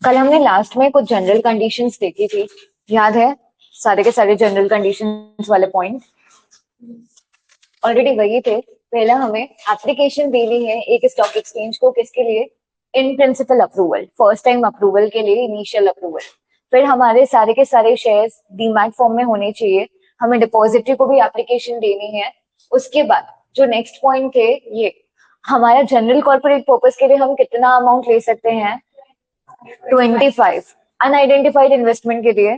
कल हमने लास्ट में कुछ जनरल कंडीशंस देखी थी, याद है? सारे के सारे जनरल कंडीशंस वाले पॉइंट ऑलरेडी वही थे। पहला हमें एप्लीकेशन देनी है एक स्टॉक एक्सचेंज को, किसके लिए? In principle approval, first time approval के लिए, इनिशियल अप्रूवल। फिर हमारे सारे के सारे शेयर्स डीमैट फॉर्म में होने चाहिए। हमें डिपॉजिटरी को भी एप्लीकेशन देनी है। उसके बाद जो नेक्स्ट पॉइंट थे, ये हमारा जनरल कॉर्पोरेट पर्पस के लिए हम कितना अमाउंट ले सकते हैं? 25। अनआइडेंटिफाइड इन्वेस्टमेंट के लिए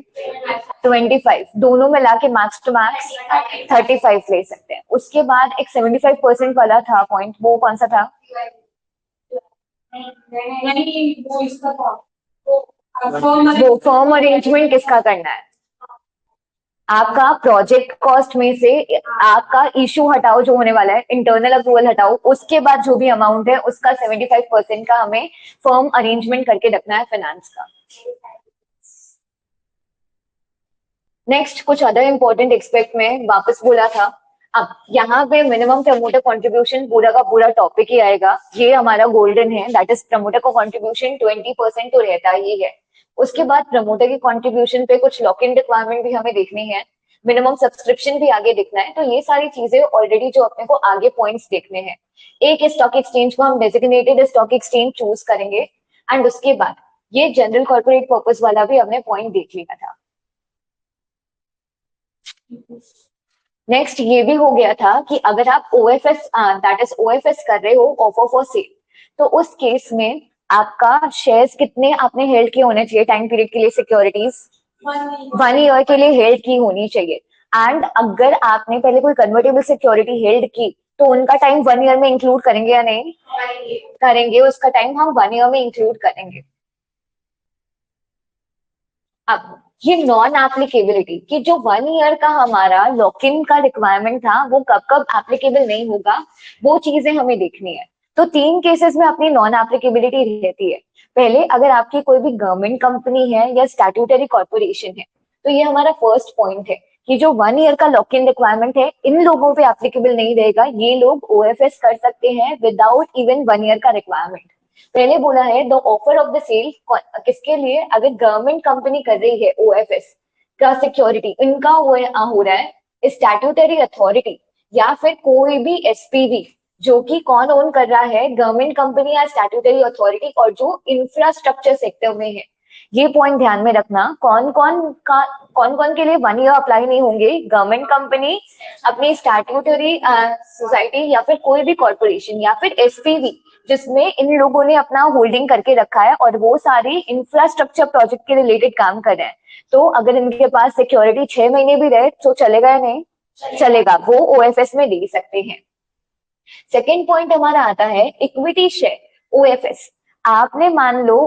25, दोनों मिला के मैक्स टू मैक्स 35 ले सकते हैं। उसके बाद एक 75% वाला था पॉइंट, वो कौन सा था? वो फर्म अरेंजमेंट किसका करना है? आपका प्रोजेक्ट कॉस्ट में से आपका इशू हटाओ जो होने वाला है, इंटरनल अप्रूवल हटाओ, उसके बाद जो भी अमाउंट है उसका 75% का हमें फर्म अरेंजमेंट करके रखना है फाइनेंस का। नेक्स्ट कुछ अदर इंपॉर्टेंट एक्सपेक्ट में वापस बोला था। अब यहाँ पे मिनिमम प्रमोटर कंट्रीब्यूशन पूरा का पूरा टॉपिक ही आएगा। ये हमारा गोल्डन है, दैट इज प्रमोटर का कंट्रीब्यूशन 20% तो रहता ही है। उसके बाद प्रमोटर की कंट्रीब्यूशन पे कुछ लॉक इन रिक्वायरमेंट भी हमें देखनी है, मिनिमम सब्सक्रिप्शन भी आगे देखना है। तो ये सारी चीजें ऑलरेडी जो अपने को आगे पॉइंट्स देखने हैं। एक स्टॉक एक्सचेंज को हम डेजिग्नेटेड स्टॉक एक्सचेंज चूज करेंगे एंड उसके बाद ये जनरल कॉर्पोरेट पर्पस वाला भी हमने पॉइंट देख लिया था। नेक्स्ट ये भी हो गया था कि अगर आप ओएफएस दैट इज ओएफएस कर रहे हो, ऑफर फॉर सेल, तो उस केस में आपका शेयर्स कितने आपने हेल्ड किए होने चाहिए टाइम पीरियड के लिए? सिक्योरिटीज 1 ईयर के लिए हेल्ड की होनी चाहिए। एंड अगर आपने पहले कोई कन्वर्टेबल सिक्योरिटी हेल्ड की तो उनका टाइम 1 ईयर में इंक्लूड करेंगे या नहीं करेंगे? उसका टाइम हम 1 ईयर में इंक्लूड करेंगे। अब ये नॉन एप्लीकेबिलिटी कि जो 1 ईयर का हमारा लॉक इन का रिक्वायरमेंट था वो कब कब एप्लीकेबल नहीं होगा, वो चीजें हमें देखनी है। तो 3 केसेस में अपनी नॉन एप्लीकेबिलिटी रहती है। पहले, अगर आपकी कोई भी गवर्नमेंट कंपनी है या स्टैट्यूटरी कॉर्पोरेशन है, तो ये हमारा फर्स्ट पॉइंट है कि जो 1 ईयर का लॉक इन रिक्वायरमेंट है इन लोगों पे एप्लीकेबल नहीं रहेगा। ये लोग ओएफएस कर सकते हैं विदाउट इवन 1 ईयर का रिक्वायरमेंट। पहले बोला है the offer of the sale किसके लिए? अगर गवर्नमेंट कंपनी कर रही है ओएफएस का सिक्योरिटी, इनका हो रहा है स्टैट्यूटरी अथॉरिटी या फिर कोई भी एसपीवी, जो कि कौन ओन कर रहा है? गवर्नमेंट कंपनी या स्टैट्यूटरी अथॉरिटी, और जो इंफ्रास्ट्रक्चर सेक्टर में है। ये पॉइंट ध्यान में रखना। कौन कौन के लिए 1 ईयर अप्लाई नहीं होंगे? गवर्नमेंट कंपनी, अपनी स्टैट्यूटरी सोसाइटी या फिर कोई भी कॉर्पोरेशन या फिर एसपीवी जिसमें इन लोगों ने अपना होल्डिंग करके रखा है और वो सारी इंफ्रास्ट्रक्चर प्रोजेक्ट के रिलेटेड काम कर रहे हैं। तो अगर इनके पास सिक्योरिटी 6 महीने भी रहे तो चलेगा या नहीं चलेगा? वो ओएफएस में दे सकते हैं। सेकेंड पॉइंट हमारा आता है इक्विटी शेयर ओएफएस। आपने मान लो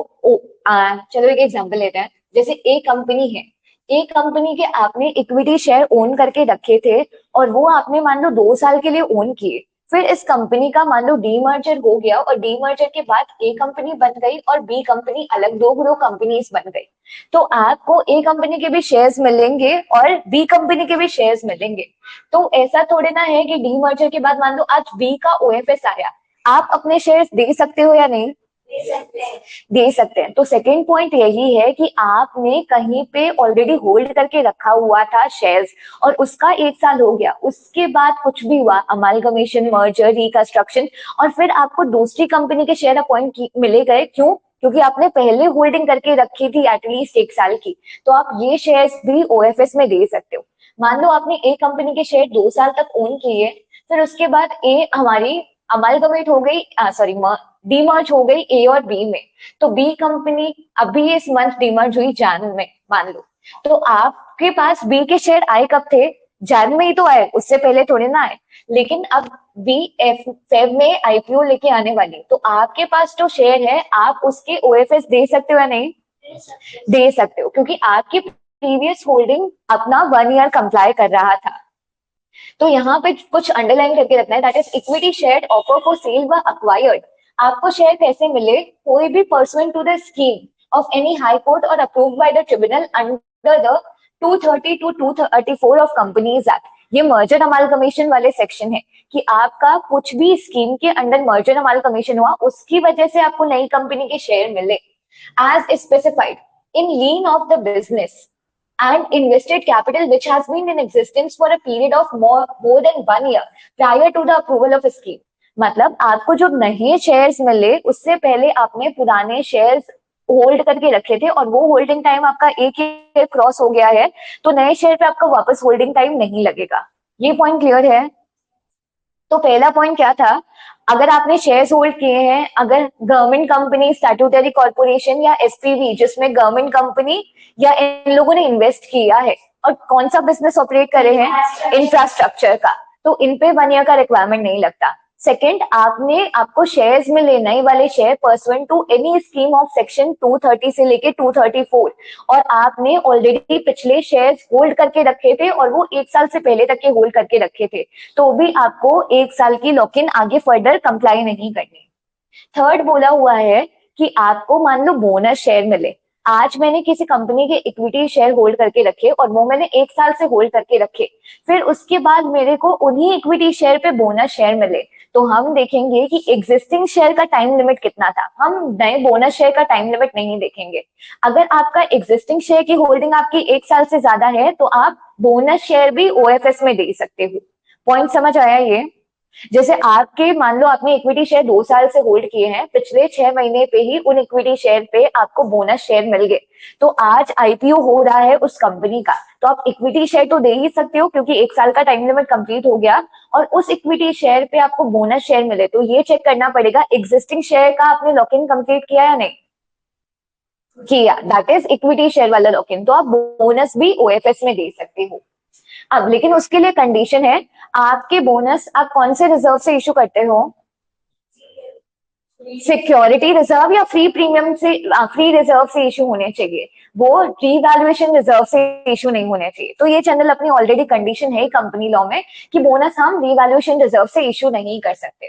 चलो एक एग्जांपल लेते हैं। जैसे ए कंपनी है, ए कंपनी के आपने इक्विटी शेयर ओन करके रखे थे और वो आपने मान लो 2 साल के लिए ओन किए। फिर इस कंपनी का मान लो डीमर्जर हो गया और डीमर्जर के बाद ए कंपनी बन गई और बी कंपनी अलग, दो कंपनीज बन गई। तो आपको ए कंपनी के भी शेयर्स मिलेंगे और बी कंपनी के भी शेयर्स मिलेंगे। तो ऐसा थोड़े ना है कि डीमर्जर के बाद मान लो आज बी का ओएफएस आया, आप अपने शेयर्स दे सकते हो या नहीं दे सकते हैं। तो सेकेंड पॉइंट यही है कि आपने कहीं पे ऑलरेडी होल्ड करके रखा हुआ था शेयर्स और उसका 1 साल हो गया, उसके बाद कुछ भी हुआ, अमालगमेशन, मर्जर, रिकंस्ट्रक्शन, और फिर आपको दूसरी कंपनी के शेयर अपॉइंट मिले गए। क्यों? क्योंकि आपने पहले होल्डिंग करके रखी थी एटलीस्ट 1 साल की। तो आप ये शेयर्स भी ओएफएस में दे सकते हो। मान लो आपने ए कंपनी के शेयर 2 साल तक ओन किए, फिर उसके बाद ए हमारी अमालगमेट हो गई, सॉरी डीमर्ज हो गई ए और बी में। तो बी कंपनी अभी इस मंथ डीमर्ज हुई जैन में मान लो, तो आपके पास बी के शेयर आए कब थे? जैन में ही तो आए, उससे पहले थोड़े ना आए। लेकिन अब फेब में आईपीओ लेके आने वाली, तो आपके पास जो शेयर है आप उसके ओएफएस दे सकते हो या नहीं? दे सकते हो, क्योंकि आपकी प्रीवियस होल्डिंग अपना 1 ईयर कंप्लाई कर रहा था। तो यहाँ पे कुछ अंडरलाइन करके रखना है, that is equity share offer for sale व अक्वायर्ड। आपको शेयर कैसे मिले? कोई भी pursuant to the scheme of any high court और approved by the tribunal under the 230 to 234 of companies act. ये मर्जर अमालगमेशन वाले सेक्शन है कि आपका कुछ भी स्कीम के अंडर मर्जर अमालगमेशन हुआ, उसकी वजह से आपको नई कंपनी के शेयर मिले, as specified in lien of the business and invested capital which has been in existence for a period of more than 1 year prior to the approval of a scheme। मतलब आपको जो नए shares मिले उससे पहले आपने पुराने शेयर्स होल्ड करके रखे थे और वो होल्डिंग टाइम आपका 1 ईयर क्रॉस हो गया है, तो नए शेयर पे आपका वापस होल्डिंग टाइम नहीं लगेगा। ये पॉइंट क्लियर है? तो पहला पॉइंट क्या था? अगर आपने शेयर्स होल्ड किए हैं, अगर गवर्नमेंट कंपनी, स्टैट्यूटरी कॉर्पोरेशन या एसपीवी जिसमें गवर्नमेंट कंपनी या इन लोगों ने इन्वेस्ट किया है और कौन सा बिजनेस ऑपरेट करे हैं, इंफ्रास्ट्रक्चर का, तो इन पे 1 ईयर का रिक्वायरमेंट नहीं लगता। सेकंड, आपको शेयर्स मिले नए वाले share pursuant to any scheme of section 230 से लेके 234, और आपने ऑलरेडी पिछले शेयर्स होल्ड करके रखे थे और वो 1 साल से पहले तक के होल्ड करके रखे थे, तो भी आपको 1 साल की लॉक इन आगे फर्दर कंप्लाई नहीं करनी। थर्ड बोला हुआ है कि आपको मान लो बोनस शेयर मिले, आज मैंने किसी कंपनी के इक्विटी शेयर होल्ड करके रखे और वो मैंने 1 साल से होल्ड करके रखे, फिर उसके बाद मेरे को उन्हीं इक्विटी शेयर पे बोनस शेयर मिले, तो हम देखेंगे कि एग्जिस्टिंग शेयर का टाइम लिमिट कितना था, हम नए बोनस शेयर का टाइम लिमिट नहीं देखेंगे। अगर आपका एग्जिस्टिंग शेयर की होल्डिंग आपकी 1 साल से ज्यादा है तो आप बोनस शेयर भी ओएफएस में दे सकते हो। पॉइंट समझ आया ये? जैसे आपके मान लो आपने इक्विटी शेयर 2 साल से होल्ड किए हैं, पिछले 6 महीने पे ही उन इक्विटी शेयर पे आपको बोनस शेयर मिल गए, तो आज आईपीओ हो रहा है उस कंपनी का, तो आप इक्विटी शेयर तो दे ही सकते हो क्योंकि 1 साल का टाइम लिमिट कंप्लीट हो गया, और उस इक्विटी शेयर पे आपको बोनस शेयर मिले, तो ये चेक करना पड़ेगा एग्जिस्टिंग शेयर का आपने लॉक इन कंप्लीट किया या नहीं किया, दैट इज इक्विटी शेयर वाला लॉक इन, तो आप बोनस भी ओएफएस में दे सकते हो। अब लेकिन उसके लिए कंडीशन है, आपके बोनस आप कौन से रिजर्व से इशू करते हो? सिक्योरिटी रिजर्व या फ्री प्रीमियम से, फ्री रिजर्व से इशू होने चाहिए, वो रीवैल्यूएशन रिजर्व से इशू नहीं होने चाहिए। तो ये चैनल अपनी ऑलरेडी कंडीशन है कंपनी लॉ में कि बोनस हम रीवैल्यूएशन रिजर्व से इशू नहीं कर सकते।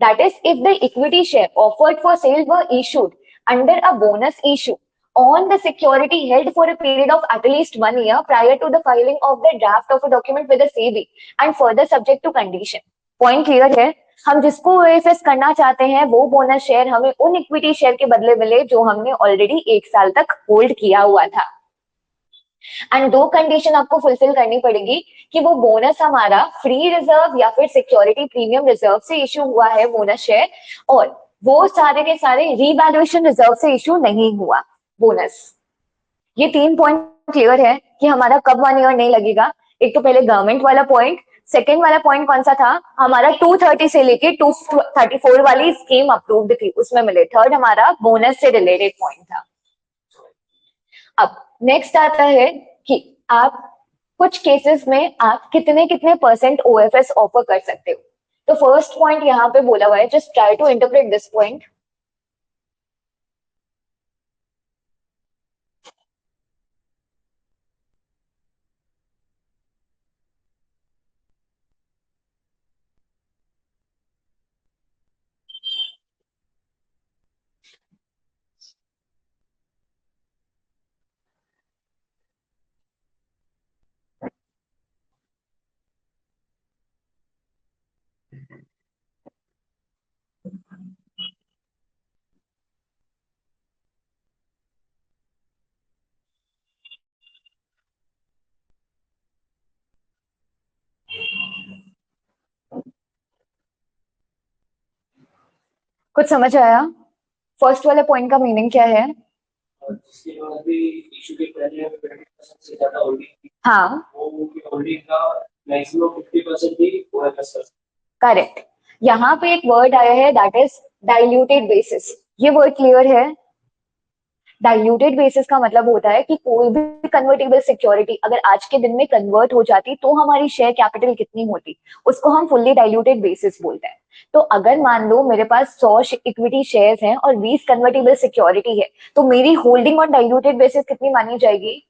That is if the equity share offered for sale were issued under a bonus issue on the security held for a period of at least 1 year prior to the filing of the draft of a document with the SEBI and further subject to condition। Point clear है? हम जिसको OFS करना चाहते हैं वो bonus share हमें उन equity share के बदले मिले जो हमने ऑलरेडी 1 साल तक होल्ड किया हुआ था। एंड दो कंडीशन आपको फुलफिल करनी पड़ेगी कि वो बोनस हमारा फ्री रिजर्व या फिर सिक्योरिटी प्रीमियम रिजर्व से इशू हुआ है बोनस शेयर, और वो सारे के सारे रीवैल्यूएशन रिजर्व से इशू नहीं हुआ बोनस। ये 3 पॉइंट क्लियर है कि हमारा कब 1 ईयर नहीं लगेगा। एक तो पहले गवर्नमेंट वाला पॉइंट, सेकेंड वाला पॉइंट कौन सा था, हमारा 230 से लेके 234 वाली स्कीम अप्रूव्ड थी उसमें मिले। थर्ड हमारा बोनस से रिलेटेड पॉइंट था। अब नेक्स्ट आता है कि आप कुछ केसेस में आप कितने कितने परसेंट ओएफएस ऑफर कर सकते हो। तो फर्स्ट पॉइंट यहाँ पे बोला हुआ है, just try to interpret this point. कुछ समझ आया? फर्स्ट वाले पॉइंट का मीनिंग क्या है? जिसके बाद भी इशू के पहले 20% से ज्यादा होल्डिंग, हाँ, वो होल्डिंग का मैक्सिमम 50% ही ओएफएस कर सकते। करेक्ट। यहाँ पे एक वर्ड आया है दैट इज डाइल्यूटेड बेसिस, ये वर्ड क्लियर है? डाइल्यूटेड बेसिस का मतलब होता है कि कोई भी कन्वर्टेबल सिक्योरिटी अगर आज के दिन में कन्वर्ट हो जाती तो हमारी शेयर कैपिटल कितनी होती, उसको हम फुल्ली डाइल्यूटेड बेसिस बोलते हैं। तो अगर मान लो मेरे पास 100 इक्विटी शेयर्स हैं और 20 कन्वर्टेबल सिक्योरिटी है, तो मेरी होल्डिंग ऑन डाइल्यूटेड बेसिस कितनी मानी जाएगी?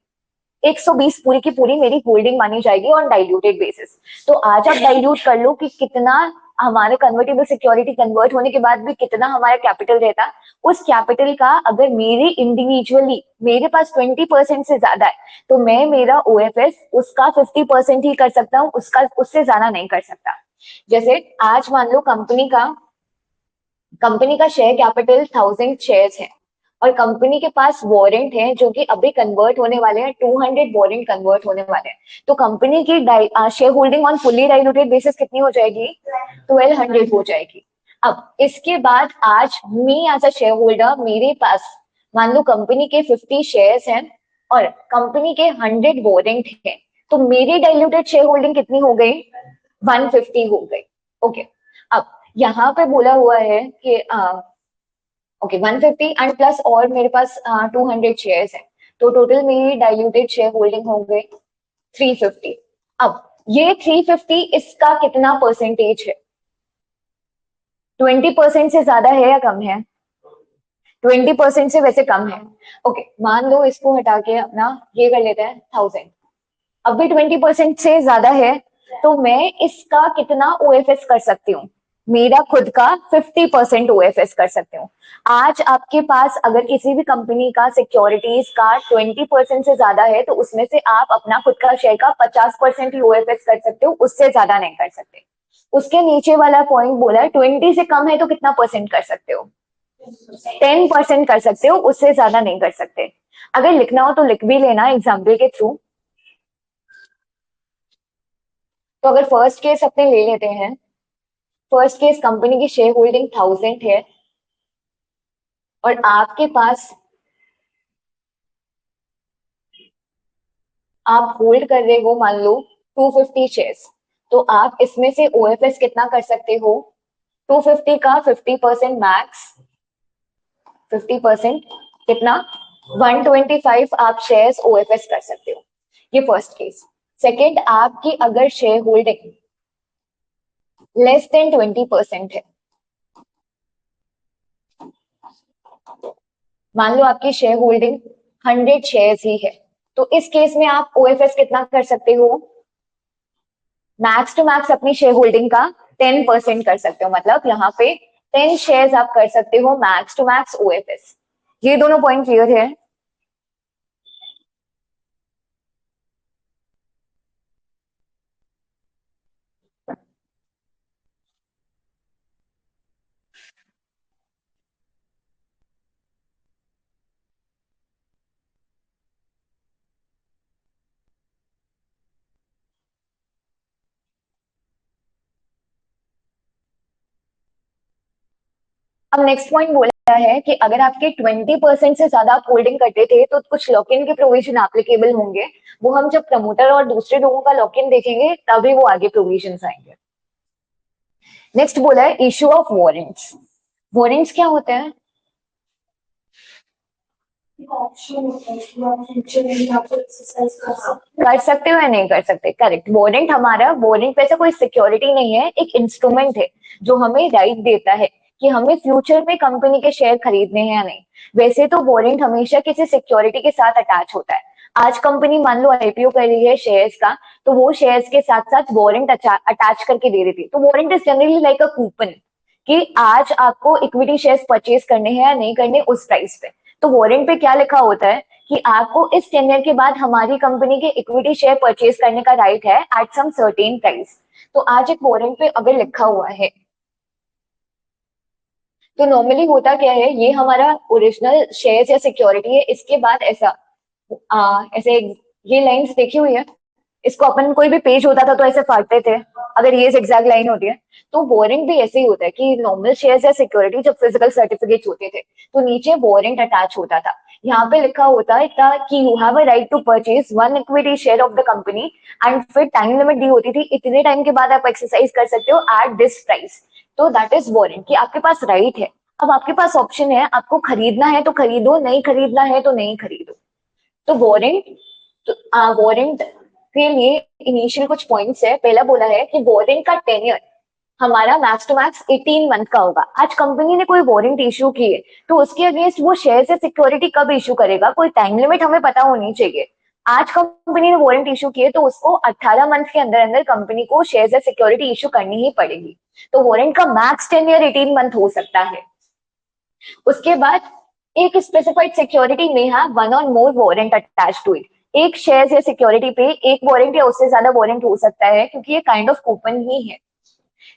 120 पूरी की पूरी मेरी होल्डिंग मानी जाएगी ऑन डाइल्यूटेड बेसिस। तो आज आप डाइल्यूट कर लो कि कितना हमारे कन्वर्टेबल सिक्योरिटी कन्वर्ट होने के बाद भी कितना हमारा कैपिटल रहता। उस कैपिटल का अगर मेरी इंडिविजुअली मेरे पास 20% से ज्यादा है, तो मैं मेरा ओएफएस उसका 50% ही कर सकता हूँ, उसका उससे ज्यादा नहीं कर सकता। जैसे आज मान लो कंपनी का शेयर कैपिटल 1000 शेयर्स है और कंपनी के पास वारंट है जो कि अभी कन्वर्ट होने वाले हैं, 200 वारंट कन्वर्ट होने वाले हैं। तो कंपनी की share holding on fully diluted basis कितनी हो जाएगी? 1200 हो जाएगी। अब इसके बाद आज me as a shareholder, मेरे पास मान लो कंपनी के 50 शेयर्स हैं और कंपनी के 100 वारंट हैं, तो मेरी डाइल्यूटेड शेयर होल्डिंग कितनी हो गई? 150 हो गई। ओके, अब यहाँ पे बोला हुआ है कि ओके 150 एंड प्लस और मेरे पास 200 शेयर्स है, तो टोटल मेरी डाइल्यूटेड शेयर होल्डिंग हो गई 350। अब ये 350 इसका कितना परसेंटेज है? 20% से ज्यादा है या कम है? 20% से वैसे कम है। ओके, मान लो इसको हटा के अपना ये कर लेते हैं 1000। अब भी 20% से ज्यादा है, तो मैं इसका कितना ओएफएस कर सकती हूँ? मेरा खुद का 50% ओएफएस कर सकती हूँ। आज आपके पास अगर किसी भी कंपनी का सिक्योरिटीज का 20% से ज्यादा है, तो उसमें से आप अपना खुद का शेयर का 50% ही ओएफएस कर सकते हो, उससे ज्यादा नहीं कर सकते। उसके नीचे वाला पॉइंट बोला है 20 से कम है तो कितना परसेंट कर सकते हो? 10% कर सकते हो, उससे ज्यादा नहीं कर सकते। अगर लिखना हो तो लिख भी लेना एग्जाम्पल के थ्रू। तो अगर फर्स्ट केस अपने ले लेते हैं, फर्स्ट केस कंपनी की शेयर होल्डिंग 1000 है और आपके पास आप होल्ड कर रहे हो मान लो 250 शेयर्स, तो आप इसमें से ओएफएस कितना कर सकते हो? 250 का 50% मैक्स, 50% कितना? 125 आप शेयर्स ओएफएस कर सकते हो। ये फर्स्ट केस। सेकेंड, आपकी अगर शेयर होल्डिंग लेस देन 20% है, मान लो आपकी शेयर होल्डिंग 100 शेयर्स ही है, तो इस केस में आप ओएफएस कितना कर सकते हो? मैक्स टू मैक्स अपनी शेयर होल्डिंग का 10% कर सकते हो, मतलब यहाँ पे 10 शेयर्स आप कर सकते हो मैक्स टू मैक्स ओएफएस। ये दोनों पॉइंट क्लियर है? अब नेक्स्ट पॉइंट बोला है कि अगर आपके 20% से ज्यादा आप होल्डिंग करते थे तो कुछ लॉक इन के प्रोविजन एप्लीकेबल होंगे। वो हम जब प्रमोटर और दूसरे लोगों का लॉक इन देखेंगे तभी वो आगे प्रोविजन आएंगे। नेक्स्ट बोला है इशू ऑफ वारंट्स। वारंट्स क्या होते हैं? ऑप्शन होता है कि आप फ्यूचर में आपको एक्सरसाइज कर सकते हो या नहीं कर सकते। करेक्ट, वारंट हमारा, वारंट वैसे कोई सिक्योरिटी नहीं है, एक इंस्ट्रूमेंट है जो हमें राइट देता है कि हमें फ्यूचर में कंपनी के शेयर खरीदने हैं या नहीं। वैसे तो वारंट हमेशा किसी सिक्योरिटी के साथ अटैच होता है। आज कंपनी मान लो आईपीओ कर रही है शेयर्स का, तो वो शेयर्स के साथ साथ वारंट अटैच करके दे देती है। तो warrant is generally like a coupon कि आज आपको इक्विटी शेयर्स परचेज करने हैं या नहीं करने उस प्राइस पे। तो वारंट पे क्या लिखा होता है कि आपको इस टेन्योर के बाद हमारी कंपनी के इक्विटी शेयर परचेज करने का राइट है एट सम सर्टेन प्राइस। तो आज एक वारंट पे अगर लिखा हुआ है, तो नॉर्मली होता क्या है, ये हमारा ओरिजिनल शेयर्स या सिक्योरिटी है, इसके बाद ऐसा ऐसे ये लाइंस देखी हुई है, इसको अपन कोई भी पेज होता था तो ऐसे फाड़ते थे, अगर ये एग्जैक्ट लाइन होती है। तो वारंट भी ऐसे ही होता है कि नॉर्मल शेयर्स या सिक्योरिटी जब फिजिकल सर्टिफिकेट होते थे तो नीचे वारंट अटैच होता था। यहाँ पे लिखा होता है था कि you have a right to purchase one equity share of the company and फिर टाइम लिमिट दी होती थी, इतने टाइम के बाद आप एक्सरसाइज कर सकते हो एट दिस प्राइस। तो दैट इज वारंट कि आपके पास राइट है, अब आपके पास ऑप्शन है, आपको खरीदना है तो खरीदो, नहीं खरीदना है तो नहीं खरीदो। तो वारंट के लिए इनिशियल कुछ पॉइंट्स है। पहला बोला है कि वारंट का टेन्योर हमारा मैक्स टू मैक्स 18 मंथ का होगा। आज कंपनी ने कोई वारंट इशू की है तो उसके अगेंस्ट वो शेयर से सिक्योरिटी कब इशू करेगा, कोई टाइम लिमिट हमें पता होनी चाहिए। आज कंपनी ने वारंट इशू की है तो उसको 18 मंथ के अंदर अंदर कंपनी को शेयर से सिक्योरिटी इशू करनी ही पड़ेगी। तो वारंट का मैक्स टेन्योर 18 मंथ हो सकता है। उसके बाद एक स्पेसिफाइड सिक्योरिटी में है वन और मोर वारंट अटैच टू इट। एक शेयर या सिक्योरिटी पे एक वारंट या उससे ज्यादा वारंट हो सकता है, क्योंकि ये काइंड ऑफ कूपन ही है।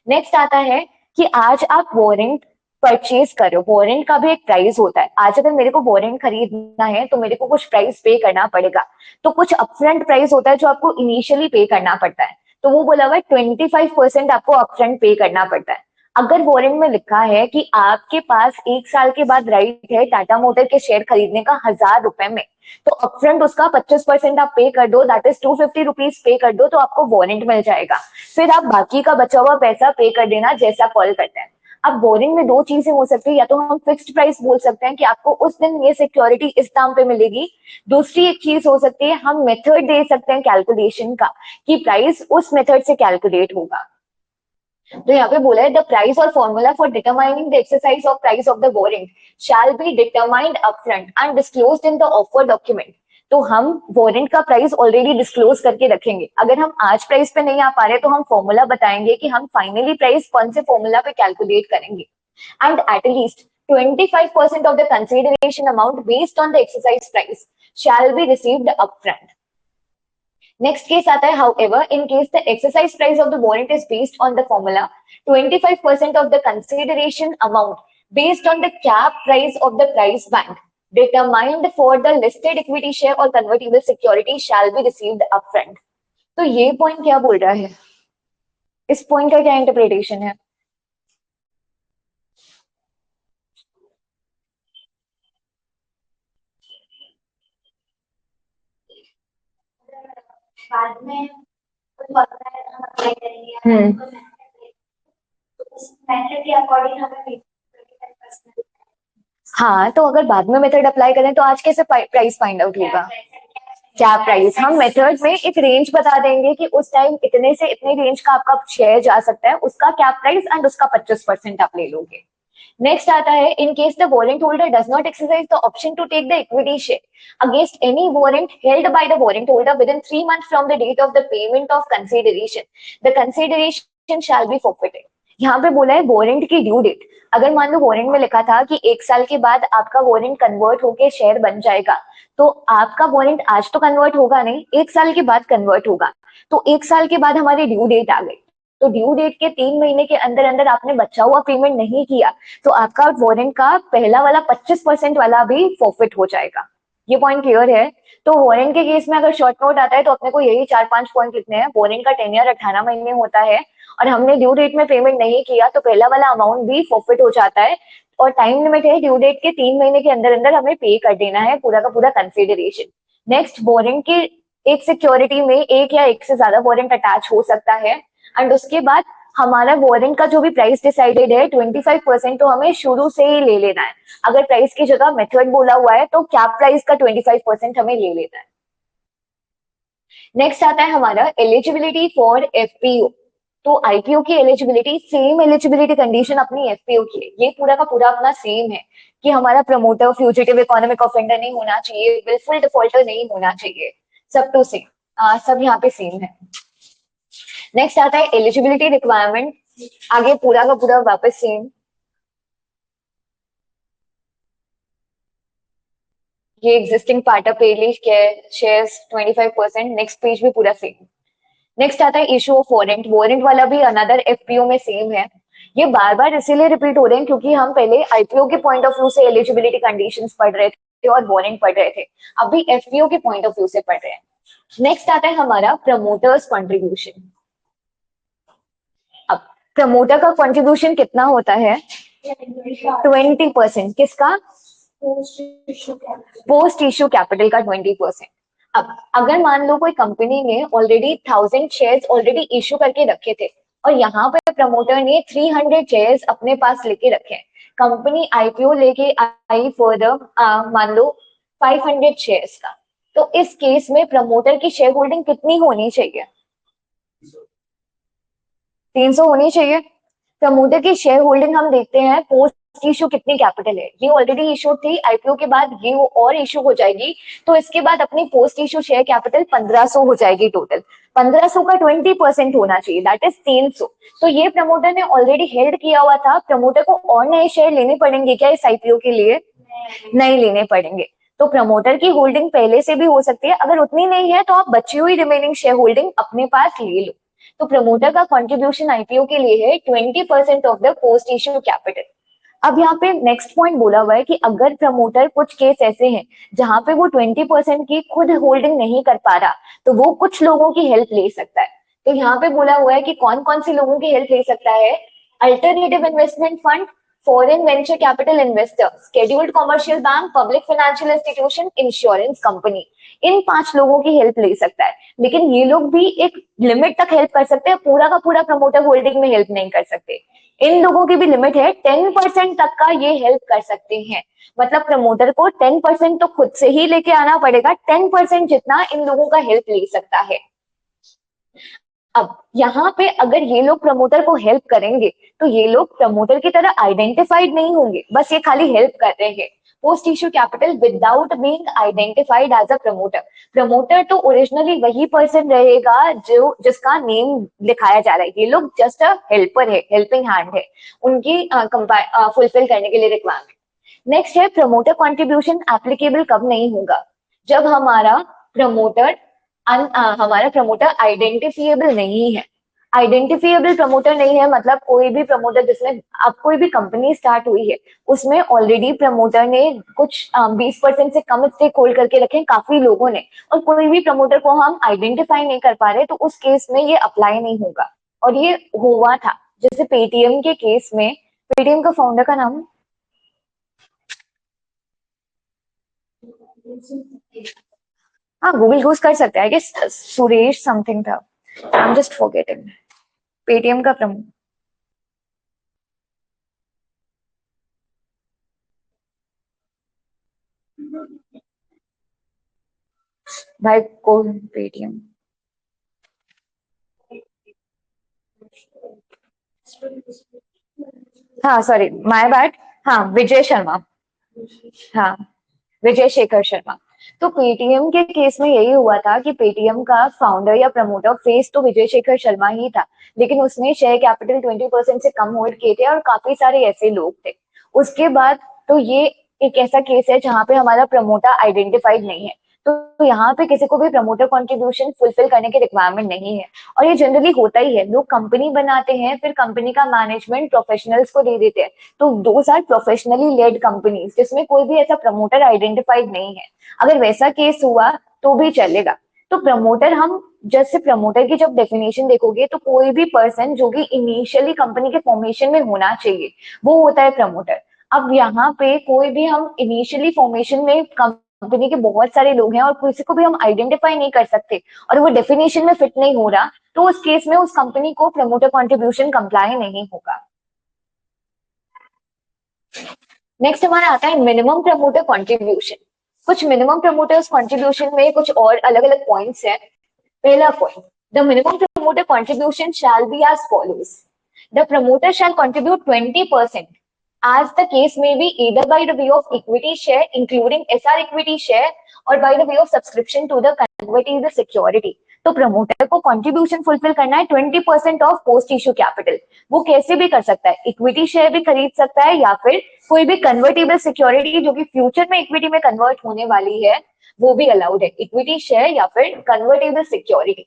नेक्स्ट आता है कि आज आप वारंट परचेज करो, वारंट का भी एक प्राइस होता है। आज अगर मेरे को वारंट खरीदना है तो मेरे को कुछ प्राइस पे करना पड़ेगा। तो कुछ अपफ्रंट प्राइस होता है जो आपको इनिशियली पे करना पड़ता है। तो वो बोला हुआ है 25% आपको अपफ्रंट पे करना पड़ता है। अगर वारंट में लिखा है कि आपके पास 1 साल के बाद राइट है टाटा मोटर के शेयर खरीदने का 1000 रुपए में, तो अपफ्रंट उसका 25% आप पे कर दो, दैट इज 250 रुपीज पे कर दो, तो आपको वारंट मिल जाएगा। फिर आप बाकी का बचा हुआ पैसा पे कर देना जैसा कॉल करते हैं। अब वारंट में दो चीजें हो सकती है, या तो हम फिक्स्ड प्राइस बोल सकते हैं कि आपको उस दिन ये सिक्योरिटी इस दाम पे मिलेगी। दूसरी एक चीज हो सकती है, हम मेथड दे सकते हैं कैलकुलेशन का कि प्राइस उस मेथड से कैलकुलेट होगा। तो यहाँ पे बोला है द प्राइस और formula for determining the exercise of price of the warrant shall be determined upfront and disclosed in the offer document. तो हम वारंट का प्राइस ऑलरेडी डिस्क्लोज करके रखेंगे। अगर हम आज प्राइस पे नहीं आ पा रहे तो हम फॉर्मूला बताएंगे कि हम फाइनली प्राइस कौन से फॉर्मूला पे कैलकुलेट करेंगे। And at least 25% of the consideration amount based on the exercise price shall be received upfront. Next case आता है, however, in case the exercise price of the warrant is based on the formula, 25% of the consideration amount based on the cap price of the price band determined for the listed equity share or convertible security shall be received upfront. तो ये point क्या बोल रहा है, इस point का क्या interpretation है? बाद में कुछ होता है हम अप्लाई करेंगे तो उस मेथड के अकॉर्डिंग हमें 25% हाँ, तो अगर बाद में मेथड अप्लाई करें तो आज कैसे प्राइस फाइंड आउट होगा? क्या प्राइस, हम मेथड में एक रेंज बता देंगे कि उस टाइम इतने से इतने रेंज का आपका शेयर जा सकता है, उसका क्या प्राइस एंड उसका 25% आप ले लोगे। नेक्स्ट आता है, in case the warrant holder does not exercise the option to take the equity share against any warrant held by the warrant holder within 3 months from the date of the payment of consideration the consideration shall be forfeited. यहाँ पे बोला है warrant की due date. अगर मान लो warrant में लिखा था कि 1 साल के बाद आपका वारंट कन्वर्ट होके शेयर बन जाएगा, तो आपका वारंट आज तो कन्वर्ट होगा नहीं, 1 साल के बाद कन्वर्ट होगा। तो 1 साल के बाद हमारी ड्यू डेट आ गई, तो ड्यू डेट के 3 महीने के अंदर अंदर आपने बचा हुआ पेमेंट नहीं किया तो आपका वारंट का पहला वाला 25% वाला भी फॉरफिट हो जाएगा। ये पॉइंट क्लियर है? तो वारंट के केस में अगर शॉर्ट नोट आता है तो अपने को यही 4-5 पॉइंट लिखने हैं। वारंट का टेन्योर 18 महीने होता है और हमने ड्यू डेट में पेमेंट नहीं किया तो पहला वाला अमाउंट भी फॉरफिट हो जाता है, और टाइम लिमिट है ड्यू डेट के 3 महीने के अंदर अंदर हमें पे कर देना है पूरा का पूरा कंसिडरेशन। नेक्स्ट, वारंट की एक सिक्योरिटी में एक या एक से ज्यादा वारंट अटैच हो सकता है, एंड उसके बाद हमारा वारंट का जो भी प्राइस डिसाइडेड है 25% तो हमें शुरू से ही ले लेना है। अगर प्राइस की जगह मेथड बोला हुआ है तो कैप प्राइस का 25% हमें ले लेना है। नेक्स्ट आता है हमारा एलिजिबिलिटी फॉर एफपीओ। तो आईपीओ की एलिजिबिलिटी सेम एलिजिबिलिटी कंडीशन अपनी एफपीओ की है, ये पूरा का पूरा अपना सेम है कि हमारा प्रमोटर फ्यूजिटिव इकोनॉमिक ऑफेंडर नहीं होना चाहिए, विलफुल डिफॉल्टर नहीं होना चाहिए, सब तो सेम, सब यहाँ पे सेम है। नेक्स्ट आता है एलिजिबिलिटी रिक्वायरमेंट, आगे पूरा का पूरा वापस सेम, ये एग्जिस्टिंग पार्टनर पेडली शेयर्स 25%, नेक्स्ट पेज भी पूरा सेम। नेक्स्ट आता है इशू ऑफ वारंट, वारंट वाला भी अनदर एफपीओ में सेम है। ये बार बार इसीलिए रिपीट हो रहे हैं क्योंकि हम पहले आईपीओ के पॉइंट ऑफ व्यू से एलिजिबिलिटी कंडीशंस पढ़ रहे थे और वारंट पढ़ रहे थे, अभी एफपीओ के पॉइंट ऑफ व्यू से पढ़ रहे हैं। नेक्स्ट आता है हमारा प्रमोटर्स कंट्रीब्यूशन। अब प्रमोटर का कंट्रीब्यूशन कितना होता है? 20%। किसका? पोस्ट इश्यू कैपिटल का 20%। अब अगर मान लो कोई कंपनी ने ऑलरेडी 1000 शेयर्स ऑलरेडी इश्यू करके रखे थे और यहाँ पे प्रमोटर ने 300 शेयर्स अपने पास लेके रखे हैं, कंपनी आईपीओ लेके आई फर्दर मान लो 500 शेयर्स का, तो इस केस में प्रमोटर की शेयर होल्डिंग कितनी होनी चाहिए? 300 होनी चाहिए। प्रमोटर की शेयर होल्डिंग हम देखते हैं पोस्ट इशू कितनी कैपिटल है, ये ऑलरेडी इशू थी, आईपीओ के बाद ये और इशू हो जाएगी, तो इसके बाद अपनी पोस्ट इशू शेयर कैपिटल 1500 हो जाएगी टोटल। 1500 का 20% होना चाहिए, दैट इज 300। तो ये प्रमोटर ने ऑलरेडी हेल्ड किया हुआ था, प्रमोटर को और नए शेयर लेने पड़ेंगे क्या इस आईपीओ के लिए? नहीं लेने पड़ेंगे। तो प्रमोटर की होल्डिंग पहले से भी हो सकती है, अगर उतनी नहीं है तो आप बची हुई रिमेनिंग शेयर होल्डिंग अपने पास ले लो। तो प्रमोटर का कंट्रीब्यूशन आईपीओ के लिए है 20% of the post issue capital. अब यहाँ पे नेक्स्ट पॉइंट बोला हुआ है कि अगर प्रमोटर, कुछ केस ऐसे हैं जहां पे वो 20% की खुद होल्डिंग नहीं कर पा रहा, तो वो कुछ लोगों की हेल्प ले सकता है। तो यहाँ पे बोला हुआ है कि कौन कौन से लोगों की हेल्प ले सकता है? Alternative investment fund, foreign venture capital investor, scheduled commercial bank, public financial institution, insurance company, इन 5 लोगों की हेल्प ले सकता है। लेकिन ये लोग भी एक लिमिट तक हेल्प कर सकते हैं, पूरा का पूरा प्रमोटर होल्डिंग में हेल्प नहीं कर सकते। इन लोगों की भी लिमिट है, 10% तक का ये हेल्प कर सकते हैं। मतलब प्रमोटर को 10% तो खुद से ही लेके आना पड़ेगा, 10% जितना इन लोगों का हेल्प ले सकता है। अब यहाँ पे अगर ये लोग प्रमोटर को हेल्प करेंगे तो ये लोग प्रमोटर की तरह आइडेंटिफाइड नहीं होंगे, बस ये खाली हेल्प कर रहे हैं। Post issue capital without being identified as a promoter. Promoter तो ओरिजिनली वही पर्सन रहेगा जो जिसका नेम दिखाया जा रहा है, ये लोग जस्ट अ हेल्पर है, हेल्पिंग हैंड है उनकी फुलफिल करने के लिए रिक्वायरमेंट। नेक्स्ट है प्रमोटर कॉन्ट्रीब्यूशन एप्लीकेबल कब नहीं होगा? जब हमारा प्रमोटर आइडेंटिफिएबल नहीं है। आइडेंटिफिएबल प्रमोटर नहीं है मतलब कोई भी प्रमोटर जिसमें अब कोई भी कंपनी स्टार्ट हुई है उसमें ऑलरेडी प्रमोटर ने कुछ 20% से कम स्टेक होल्ड करके रखे हैं काफी लोगों ने, और कोई भी प्रमोटर को हम आइडेंटिफाई नहीं कर पा रहे, तो उस केस में ये अप्लाई नहीं होगा। और ये हुआ था जैसे पेटीएम के केस में, पेटीएम का फाउंडर का नाम, हाँ गूगल यूज कर सकते हैं, आई गेस सुरेश समथिंग था, I am just forgetting. Paytm का प्रमोट, भाई को पेटीएम, हाँ सॉरी माय बैड, हाँ विजय शर्मा, हाँ विजय शेखर शर्मा। तो पेटीएम के केस में यही हुआ था कि पेटीएम का फाउंडर या प्रमोटर फेस तो विजय शेखर शर्मा ही था, लेकिन उसने शेयर कैपिटल 20% से कम होल्ड किए थे और काफी सारे ऐसे लोग थे। उसके बाद तो ये एक ऐसा केस है जहां पे हमारा प्रमोटर आइडेंटिफाइड नहीं है, तो यहाँ पे किसी को भी प्रमोटर कंट्रीब्यूशन फुलफिल करने की रिक्वायरमेंट नहीं है। और ये जनरली होता ही है, लोग कंपनी बनाते हैं फिर कंपनी का मैनेजमेंट प्रोफेशनल्स को दे देते हैं, तो 2 साल प्रोफेशनली लेड कंपनीज जिसमें कोई भी ऐसा प्रमोटर आइडेंटिफाइड नहीं है, अगर वैसा केस हुआ तो भी चलेगा। तो प्रमोटर, हम जैसे प्रमोटर की जब डेफिनेशन देखोगे तो कोई भी पर्सन जो कि इनिशियली कंपनी के फॉर्मेशन में होना चाहिए वो होता है प्रमोटर। अब यहाँ पे कोई भी हम इनिशियली फॉर्मेशन में कंपनी के बहुत सारे लोग हैं और किसी को भी हम आइडेंटिफाई नहीं कर सकते और वो डेफिनेशन में फिट नहीं हो रहा, तो उस केस में उस कंपनी को प्रमोटर कंट्रीब्यूशन कंप्लाई नहीं होगा। नेक्स्ट हमारा आता है मिनिमम प्रमोटर कंट्रीब्यूशन। कुछ मिनिमम प्रमोटर्स कंट्रीब्यूशन में कुछ और अलग अलग पॉइंट्स हैं। पहला point, the minimum promoter contribution shall be as follows. The promoter shall contribute 20% as the case may be either by the way of equity share including SR equity share or by the way of subscription to the convertible security। तो promoter को contribution fulfil करना है 20% of post issue capital. वो कैसे भी कर सकता है, इक्विटी शेयर भी खरीद सकता है या फिर कोई भी कन्वर्टेबल सिक्योरिटी जो कि फ्यूचर में इक्विटी में कन्वर्ट होने वाली है वो भी अलाउड है, इक्विटी शेयर या फिर convertible security.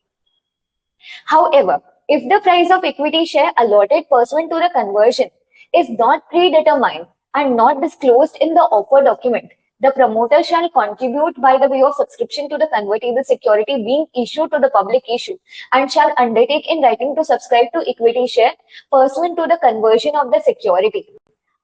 However, if the price of equity share allotted pursuant to the conversion is not predetermined and not disclosed in the offer document, the promoter shall contribute by the way of subscription to the convertible security being issued to the public issue and shall undertake in writing to subscribe to equity share pursuant to the conversion of the security।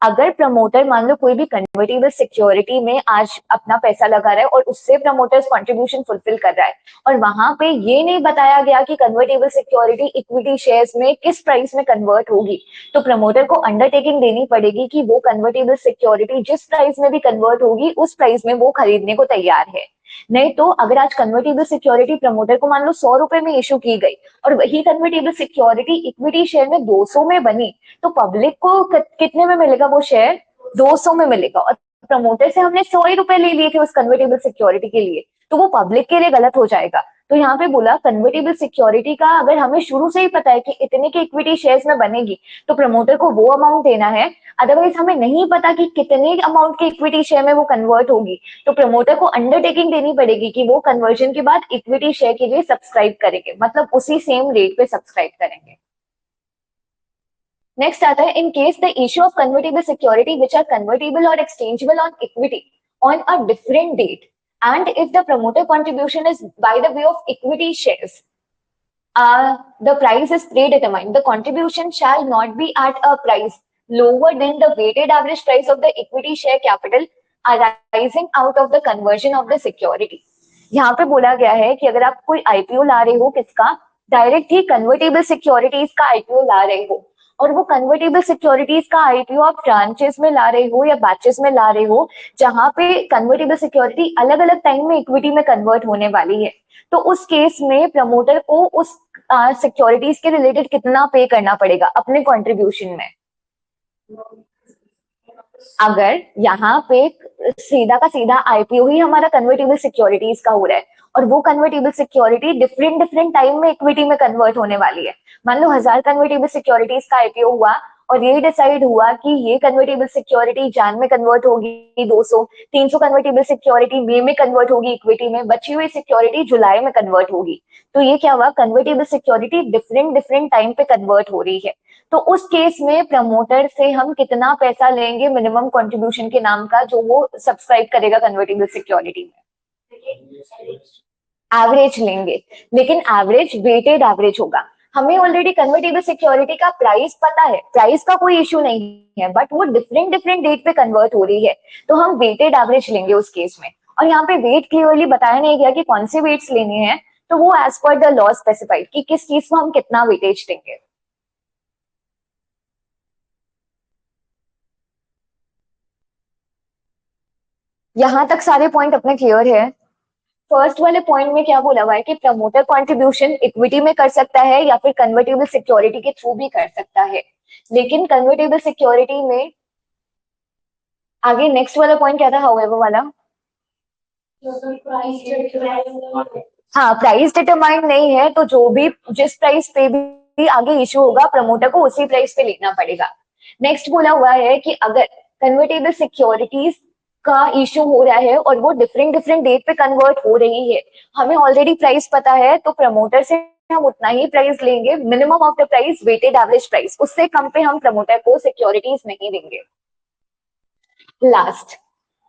अगर promoter मान लो कोई भी convertible security में आज अपना पैसा लगा रहा है और उससे प्रमोटर्स कंट्रीब्यूशन फुलफिल कर रहा है और वहां पे ये नहीं बताया गया कि कन्वर्टेबल सिक्योरिटी इक्विटी शेयर्स में किस प्राइस में कन्वर्ट होगी, तो प्रमोटर को अंडरटेकिंग देनी पड़ेगी कि वो कन्वर्टेबल सिक्योरिटी जिस प्राइस में भी कन्वर्ट होगी उस प्राइस में वो खरीदने को तैयार है। नहीं तो अगर आज कन्वर्टेबल सिक्योरिटी प्रमोटर को मान लो 100 रुपए में इशू की गई और वही कन्वर्टेबल सिक्योरिटी इक्विटी शेयर में 200 में बनी, तो पब्लिक को कितने में मिलेगा वो शेयर? 200 में मिलेगा। और प्रमोटर से हमने 100 ही रुपए ले लिए थे उस कन्वर्टेबल सिक्योरिटी के लिए, तो वो पब्लिक के लिए गलत हो जाएगा। तो यहाँ पे बोला कन्वर्टेबल सिक्योरिटी का अगर हमें शुरू से ही पता है कि इतने के इक्विटी शेयर्स में बनेगी तो प्रमोटर को वो अमाउंट देना है। अदरवाइज हमें नहीं पता कि कितने अमाउंट के इक्विटी शेयर में वो कन्वर्ट होगी, तो प्रमोटर को अंडरटेकिंग देनी पड़ेगी कि वो कन्वर्जन के बाद इक्विटी शेयर के लिए सब्सक्राइब करेंगे, मतलब उसी सेम रेट पे सब्सक्राइब करेंगे। नेक्स्ट आता है in case the issue of convertible security which are convertible और exchangeable on equity on a different date and if the promoter contribution is by the way of equity shares, the price is predetermined. The contribution shall not be at a price lower than the weighted average price of the equity share capital arising out of the conversion of the security. यहाँ पे बोला गया है कि अगर आप कोई IPO ला रहे हो, किसका? डायरेक्ट ही कन्वर्टेबल सिक्योरिटीज का आईपीओ ला रहे हो, और वो कन्वर्टेबल सिक्योरिटीज का आईपीओ आप ट्रांचेस में ला रहे हो या बैचेस में ला रहे हो, जहां पे कन्वर्टेबल सिक्योरिटी अलग अलग टाइम में इक्विटी में कन्वर्ट होने वाली है, तो उस केस में प्रमोटर को उस सिक्योरिटीज के रिलेटेड कितना पे करना पड़ेगा अपने कंट्रीब्यूशन में? अगर यहाँ पे सीधा का सीधा आईपीओ ही हमारा कन्वर्टेबल सिक्योरिटीज का हो रहा है और वो convertible security different different time में इक्विटी में कन्वर्ट होने वाली है, मान लो 1000 कन्वर्टेबल सिक्योरिटीज का आईपीओ हुआ और ये डिसाइड हुआ कि ये कन्वर्टेबल सिक्योरिटी जान में कन्वर्ट होगी 200, 300 कन्वर्टेबल सिक्योरिटी मई में कन्वर्ट होगी इक्विटी में, बची हुई सिक्योरिटी जुलाई में कन्वर्ट होगी, तो ये क्या हुआ? Convertible security different different time पे कन्वर्ट हो रही है। तो उस केस में प्रमोटर से हम कितना पैसा लेंगे मिनिमम कंट्रीब्यूशन के नाम का, जो वो सब्सक्राइब करेगा कन्वर्टेबल सिक्योरिटी में? एवरेज लेंगे, लेकिन एवरेज वेटेड एवरेज होगा। हमें ऑलरेडी कन्वर्टेबल सिक्योरिटी का प्राइस पता है, प्राइस का कोई इश्यू नहीं है, बट वो डिफरेंट डिफरेंट डेट पे कन्वर्ट हो रही है, तो हम वेटेड एवरेज लेंगे उस केस में। और यहाँ पे वेट क्लियरली बताया नहीं गया कि कौन से वेट्स लेने हैं, तो वो as per the law specified कि किस चीज को हम कितना वेटेज देंगे। यहां तक सारे पॉइंट अपने क्लियर है। फर्स्ट वाले पॉइंट में क्या बोला हुआ है कि प्रमोटर कंट्रीब्यूशन इक्विटी में कर सकता है या फिर कन्वर्टेबल सिक्योरिटी के थ्रू भी कर सकता है, लेकिन कन्वर्टेबल सिक्योरिटी में आगे नेक्स्ट वाला पॉइंट क्या था? हाउएवर वाला, हाँ प्राइस डिटरमाइंड नहीं है, तो जो भी जिस प्राइस पे भी आगे इशू होगा प्रमोटर को उसी प्राइस पे लेना पड़ेगा। नेक्स्ट बोला हुआ है कि अगर कन्वर्टेबल सिक्योरिटीज का इशू हो रहा है और वो डिफरेंट डिफरेंट डेट पे कन्वर्ट हो रही है, हमें ऑलरेडी प्राइस पता है, तो प्रमोटर से हम उतना ही प्राइस लेंगे, minimum of the price weighted average price, उससे कम पे हम प्रमोटर को सिक्योरिटीज नहीं देंगे। Last,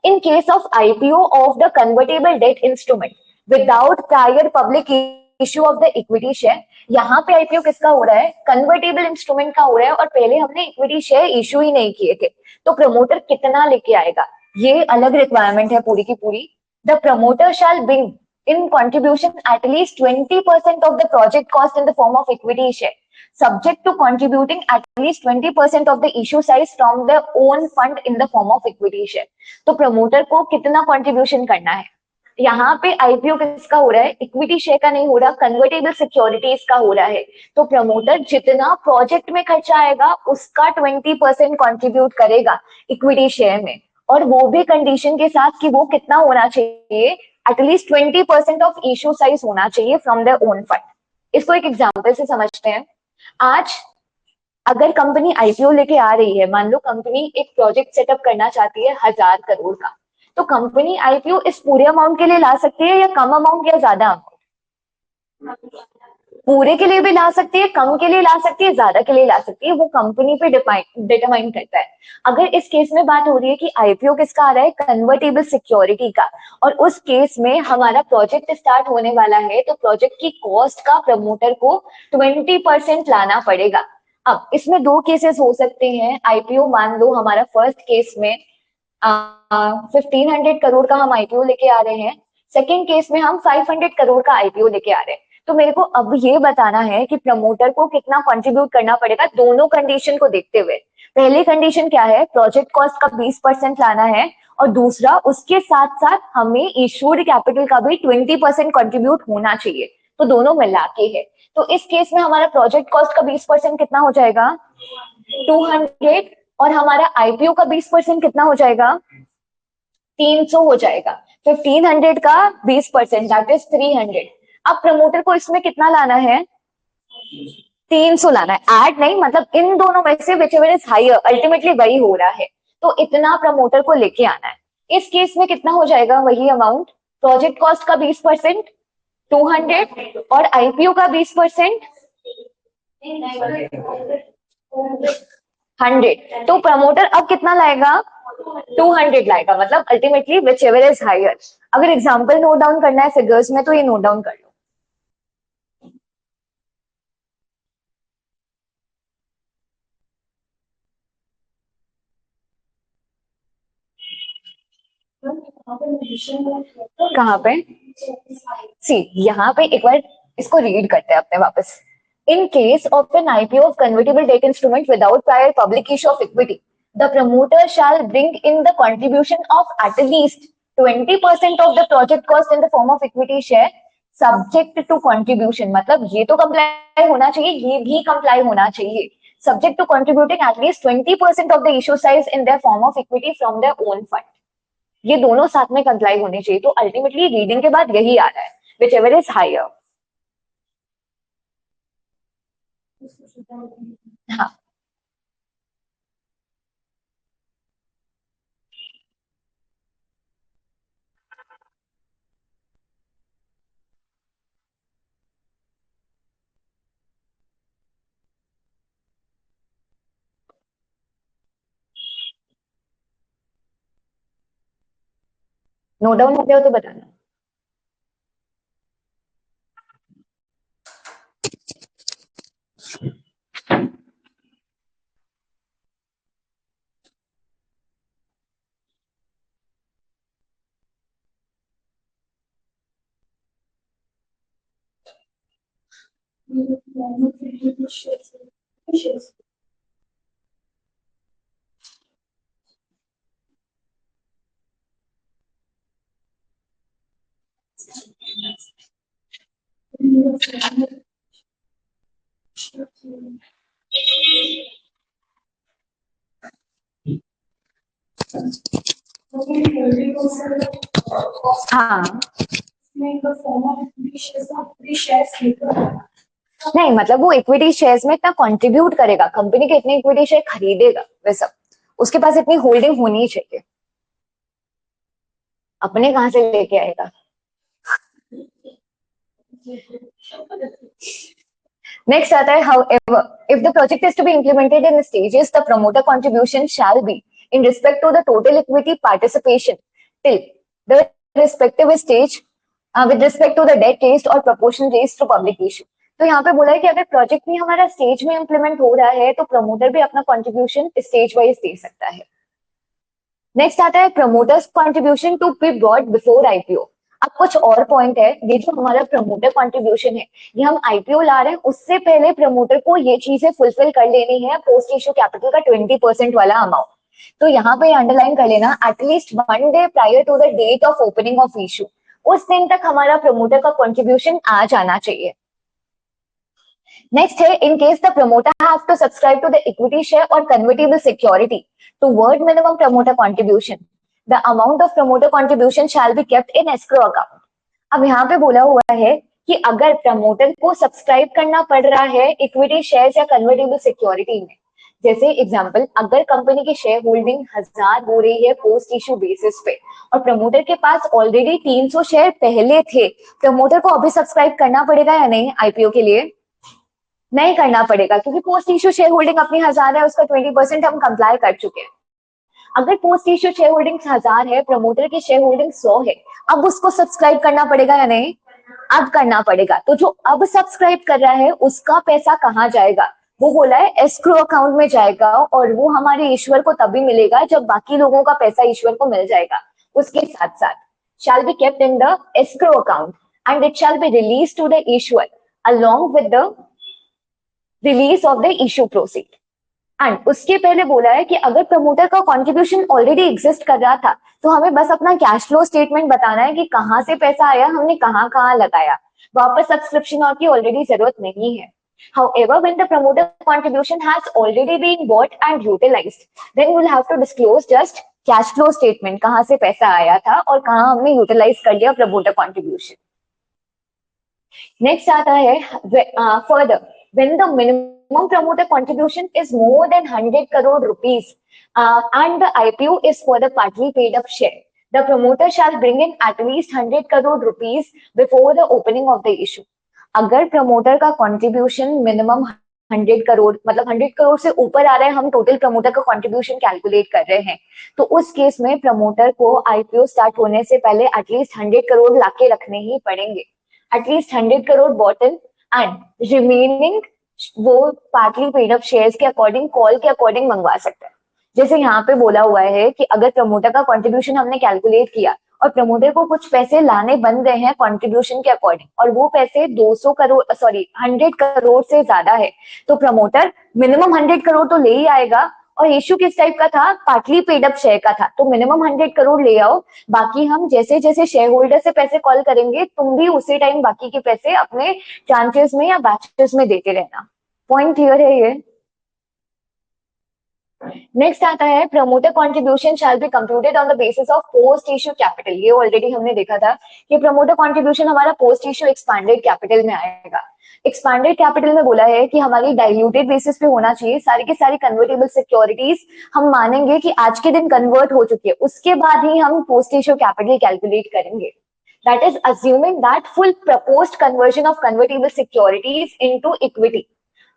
in case of IPO of the convertible debt instrument without prior public issue of the equity share, यहाँ पे IPO किसका हो रहा है? कन्वर्टेबल इंस्ट्रूमेंट का हो रहा है और पहले हमने इक्विटी शेयर इशू ही नहीं किए थे, तो प्रमोटर कितना लेके आएगा? ये अलग रिक्वायरमेंट है पूरी की पूरी। The promoter shall bring in contribution at least 20% of the project cost in the form of equity share, subject to contributing at least 20% of the issue size from their own fund in the form of equity share। तो promoter को कितना contribution करना है? यहाँ पे IPO किसका हो रहा है? इक्विटी शेयर का नहीं हो रहा, कन्वर्टेबल सिक्योरिटीज का हो रहा है, तो प्रमोटर जितना प्रोजेक्ट में खर्चा आएगा उसका 20% कंट्रीब्यूट करेगा इक्विटी शेयर में, और वो भी कंडीशन के साथ कि वो कितना होना चाहिए? एटलीस्ट 20% ऑफ इश्यू साइज होना चाहिए फ्रॉम देयर ओन फंड। इसको एक एग्जांपल से समझते हैं। आज अगर कंपनी आईपीओ लेके आ रही है, मान लो कंपनी एक प्रोजेक्ट सेटअप करना चाहती है 1000 करोड़ का, तो कंपनी आईपीओ इस पूरे अमाउंट के लिए ला सकती है या कम अमाउंट या ज्यादा अमाउंट? पूरे के लिए भी ला सकती है, कम के लिए ला सकती है, ज्यादा के लिए ला सकती है, वो कंपनी पे डिटरमाइन करता है। अगर इस केस में बात हो रही है कि आईपीओ किसका आ रहा है? कन्वर्टेबल सिक्योरिटी का, और उस केस में हमारा प्रोजेक्ट स्टार्ट होने वाला है, तो प्रोजेक्ट की कॉस्ट का प्रमोटर को 20% लाना पड़ेगा। अब इसमें दो केसेस हो सकते हैं। आईपीओ मान लो हमारा फर्स्ट केस में 1500 करोड़ का हम आईपीओ लेके आ रहे हैं, सेकेंड केस में हम 500 करोड़ का आईपीओ लेके आ रहे हैं। तो मेरे को अब ये बताना है कि प्रमोटर को कितना कंट्रीब्यूट करना पड़ेगा दोनों कंडीशन को देखते हुए। पहली कंडीशन क्या है, प्रोजेक्ट कॉस्ट का 20% लाना है, और दूसरा उसके साथ साथ हमें इशूड कैपिटल का भी 20% कंट्रीब्यूट होना चाहिए। तो दोनों मिला के है। तो इस केस में हमारा प्रोजेक्ट कॉस्ट का 20% कितना हो जाएगा, 200, और हमारा आईपीओ का 20% कितना हो जाएगा, 300 हो जाएगा। 1500 का 20% दैट इज 300। अब प्रमोटर को इसमें कितना लाना है, 300 लाना है, ऐड नहीं, मतलब इन दोनों में से व्हिचएवर इज हायर, अल्टीमेटली वही हो रहा है। तो इतना प्रमोटर को लेके आना है। इस केस में कितना हो जाएगा, वही अमाउंट, प्रोजेक्ट कॉस्ट का 20% 200 और आईपीओ का 20% 100। तो प्रमोटर अब कितना लाएगा, 200 लाएगा, मतलब अल्टीमेटली व्हिचएवर इज हायर। अगर एग्जांपल नोट डाउन करना है फिगर्स में तो ये नोट डाउन कर लो। कहाँ पे, सी यहाँ पे एक बार इसको रीड करते हैं अपने वापस। In case of an IPO of convertible debt instrument without prior public issue of equity, the promoter shall bring in the contribution of at least 20% of the project cost in the form of equity share subject to contribution। मतलब ये तो comply होना चाहिए, ये भी comply होना चाहिए, subject to contributing at least 20% of the issue size in their form of equity from their own fund। ये दोनों साथ में कंप्लाई होने चाहिए। तो अल्टीमेटली रीडिंग के बाद यही आ रहा है, whichever is higher। हाँ, नोट डाउन हो गया हो तो बताना। हाँ नहीं, मतलब वो इक्विटी शेयर्स में इतना कंट्रीब्यूट करेगा, कंपनी के इतने इक्विटी शेयर खरीदेगा, वैसा उसके पास इतनी होल्डिंग होनी चाहिए। अपने कहां से लेके आएगा। नेक्स्ट आता है, however, if the project is to be implemented in stages, the promoter contribution shall be in respect to the total equity participation till the respective stage with respect to the debt raised or proportion raised to public issue। तो यहाँ पे बोला है कि अगर project भी हमारा stage में इम्प्लीमेंट हो रहा है तो प्रमोटर भी अपना कंट्रीब्यूशन स्टेज वाइज दे सकता है। नेक्स्ट आता है promoters contribution to be brought before IPO. अब कुछ और पॉइंट है, ये जो हमारा प्रमोटर कंट्रीब्यूशन है, ये हम आईपीओ ला रहे हैं, उससे पहले प्रमोटर को ये चीजें फुलफिल कर लेनी है, पोस्ट इश्यू कैपिटल का 20% वाला अमाउंट। तो यहाँ पे अंडरलाइन कर लेना, at least 1 day prior to the date of opening of issue, उस दिन तक हमारा प्रमोटर का कंट्रीब्यूशन आ जाना चाहिए। नेक्स्ट है, in case the promoter have to subscribe to the equity share और convertible security toward minimum promoter contribution, the amount of promoter contribution shall be kept in escrow account। अब यहाँ पे बोला हुआ है कि अगर प्रमोटर को सब्सक्राइब करना पड़ रहा है इक्विटी शेयर्स या कन्वर्टेबल सिक्योरिटी में, जैसे एग्जांपल अगर कंपनी की शेयर होल्डिंग 1000 हो रही है पोस्ट इश्यू बेसिस पे और प्रमोटर के पास ऑलरेडी 300 शेयर पहले थे, प्रमोटर को अभी सब्सक्राइब करना पड़ेगा या नहीं आईपीओ के लिए, नहीं करना पड़ेगा, क्योंकि पोस्ट इश्यू शेयर होल्डिंग अपनी 1000 है, उसका 20% हम कंप्लाई कर चुके हैं। अगर पोस्ट इश्यू शेयर होल्डिंग 1000 है, प्रमोटर की शेयर होल्डिंग 100 है, अब उसको सब्सक्राइब करना पड़ेगा या नहीं, अब करना पड़ेगा। तो जो अब सब्सक्राइब कर रहा है उसका पैसा कहाँ जाएगा, वो बोला है एस्क्रो अकाउंट में जाएगा और वो हमारे ईश्वर को तभी मिलेगा जब बाकी लोगों का पैसा ईश्वर को मिल जाएगा। उसके साथ साथ shall be kept in the escrow account and it shall be released to the Ishwar along with the release of the issue proceed। And उसके पहले बोला है कि अगर प्रमोटर का कंट्रीब्यूशन ऑलरेडी एग्जिस्ट कर रहा था तो हमें बस अपना कैश फ्लो स्टेटमेंट बताना है कि कहाँ से पैसा आया, हमने कहाँ कहाँ लगाया, वापस सब्सक्रिप्शन और की ऑलरेडी जरूरत नहीं है। However, when the promoter contribution has already been bought and utilized, then we'll have to disclose just cash flow statement, कहाँ से पैसा आया था और कहाँ हमने यूटिलाइज कर लिया promoter contribution। नेक्स्ट आता है further, when the minimum promoter contribution is more than 100 crore rupees and the IPO is for the partly paid up share, the promoter shall bring in at least 100 crore rupees before the opening of the issue। अगर promoter का contribution minimum 100 crore मतलब 100 करोड़ से ऊपर आ रहा है, हम total promoter का contribution calculate कर रहे हैं, तो उस केस में प्रमोटर को आईपीओ स्टार्ट होने से पहले एटलीस्ट 100 करोड़ लाके रखने ही पड़ेंगे। At least 100 crore bottle and remaining वो पार्टली पेड अप शेयर्स के अकॉर्डिंग, कॉल के अकॉर्डिंग मंगवा सकता है। जैसे यहाँ पे बोला हुआ है कि अगर प्रमोटर का कंट्रीब्यूशन हमने कैलकुलेट किया और प्रमोटर को कुछ पैसे लाने बन रहे हैं कंट्रीब्यूशन के अकॉर्डिंग और वो पैसे 200 करोड़ 100 करोड़ से ज्यादा है, तो प्रमोटर मिनिमम 100 करोड़ तो ले ही आएगा। और इश्यू किस टाइप का था, पार्टली पेड अप शेयर का था, तो मिनिमम 100 करोड़ ले आओ, बाकी हम जैसे जैसे शेयर होल्डर से पैसे कॉल करेंगे तुम भी उसी टाइम बाकी के पैसे अपने ट्रांचेस में या बैचेस में देते रहना। पॉइंट क्लियर है ये? नेक्स्ट आता है promoter contribution shall be computed on the basis of post issue capital. ये ऑलरेडी हमने देखा था कि प्रमोटर कंट्रीब्यूशन हमारा पोस्ट इश्यू एक्सपैंडेड कैपिटल में आएगा। एक्सपैंडेड कैपिटल में बोला है कि हमारी डाइल्यूटेड बेसिस पे होना चाहिए, सारी की सारी कन्वर्टेबल सिक्योरिटीज हम मानेंगे कि आज के दिन कन्वर्ट हो चुकी है, उसके बाद ही हम पोस्ट इश्यू कैपिटल कैलकुलेट करेंगे। That is assuming that full proposed conversion of convertible securities into equity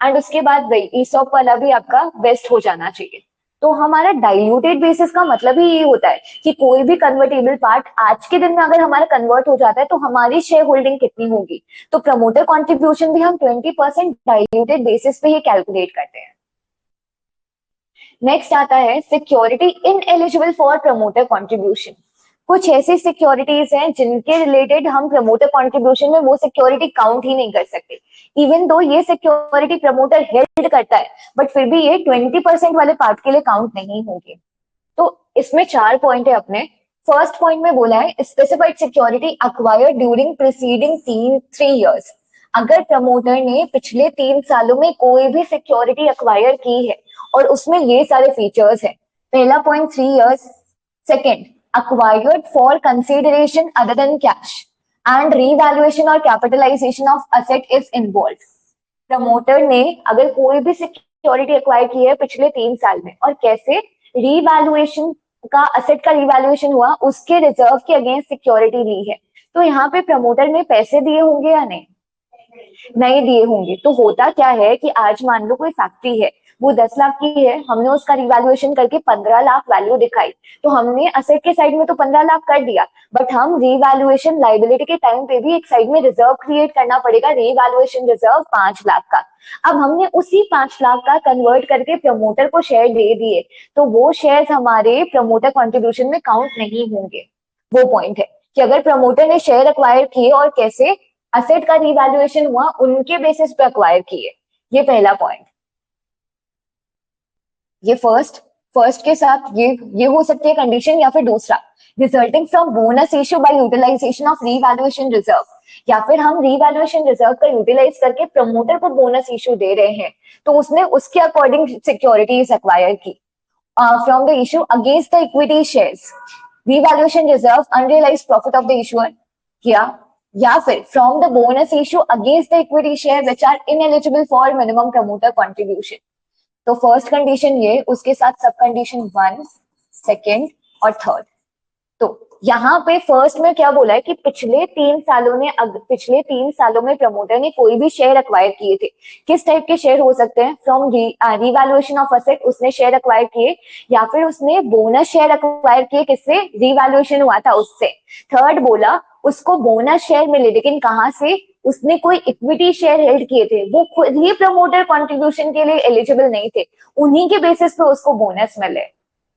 and उसके बाद वही ईसॉप वाला भी आपका वेस्ट हो जाना चाहिए। तो हमारा डाइल्यूटेड बेसिस का मतलब ही ये होता है कि कोई भी कन्वर्टेबल पार्ट आज के दिन में अगर हमारा कन्वर्ट हो जाता है तो हमारी शेयर होल्डिंग कितनी होगी, तो प्रमोटर कंट्रीब्यूशन भी हम 20% डाइल्यूटेड बेसिस पे ही कैलकुलेट करते हैं। नेक्स्ट आता है security ineligible for promoter contribution. कुछ ऐसी सिक्योरिटीज हैं जिनके रिलेटेड हम प्रमोटर कंट्रीब्यूशन में वो सिक्योरिटी काउंट ही नहीं कर सकते, इवन दो ये सिक्योरिटी प्रमोटर हेल्ड करता है, बट फिर भी ये 20% वाले पार्ट के लिए काउंट नहीं होंगे। तो इसमें 4 पॉइंट है अपने। फर्स्ट पॉइंट में बोला है specified security acquired during preceding 3 years. अगर प्रमोटर ने पिछले 3 सालों में कोई भी सिक्योरिटी अक्वायर की है और उसमें ये सारे फीचर्स है। पहला point 3 years. Second, acquired for consideration other than cash and revaluation or capitalization of asset is involved। Promoter ने अगर कोई भी सिक्योरिटी एक्वायर की है पिछले 3 साल में और कैसे रीवैल्यूएशन का, असेट का रीवैल्यूएशन हुआ, उसके रिजर्व के अगेंस्ट सिक्योरिटी ली है, तो यहाँ पे प्रमोटर ने पैसे दिए होंगे या नहीं दिए होंगे। तो होता क्या है कि आज मान लो कोई फैक्ट्री है, वो 10 लाख की है, हमने उसका रिवैल्यूएशन करके 15 लाख वैल्यू दिखाई, तो हमने असेट के साइड में तो 15 लाख कर दिया, बट हम रिवैल्यूएशन लायबिलिटी के टाइम पे भी एक साइड में रिजर्व क्रिएट करना पड़ेगा, रिवैल्यूएशन रिजर्व 5 लाख का। अब हमने उसी 5 लाख का कन्वर्ट करके प्रमोटर को शेयर दे दिए, तो वो शेयर हमारे प्रमोटर कंट्रीब्यूशन में काउंट नहीं होंगे। वो पॉइंट है कि अगर प्रमोटर ने शेयर अक्वायर किए और कैसे असेट का रिवैल्यूएशन हुआ उनके बेसिस पे अक्वायर किए, ये पहला पॉइंट। ये फर्स्ट के साथ ये हो सकती है कंडीशन, या फिर दूसरा resulting from bonus issue by utilisation of revaluation reserve, या फिर हम रीवैल्यूएशन रिजर्व का यूटिलाइज करके प्रमोटर को बोनस इश्यू दे रहे हैं, तो उसने उसके अकॉर्डिंग सिक्योरिटीज एक्वायर की from the issue against the equity shares, revaluation reserve unrealised profit of the issuer किया, या फिर from the bonus issue against the equity share which are ineligible for minimum promoter contribution. तो first condition ये, उसके साथ सब condition 1, second और third. तो यहाँ पे फर्स्ट में क्या बोला है कि पिछले 3 सालों में प्रमोटर ने कोई भी शेयर अक्वायर किए थे। किस टाइप के शेयर हो सकते हैं? फ्रॉम रिवैल्यूएशन ऑफ असेट उसने शेयर अक्वायर किए, या फिर उसने बोनस शेयर अक्वायर किए, किससे? रिवैल्यूएशन हुआ था उससे। थर्ड बोला उसको बोनस शेयर मिले, लेकिन कहाँ से? उसने कोई इक्विटी शेयर हेल्ड किए थे, वो खुद ही प्रमोटर कंट्रीब्यूशन के लिए एलिजिबल नहीं थे, उन्हीं के बेसिस पे उसको बोनस मिले।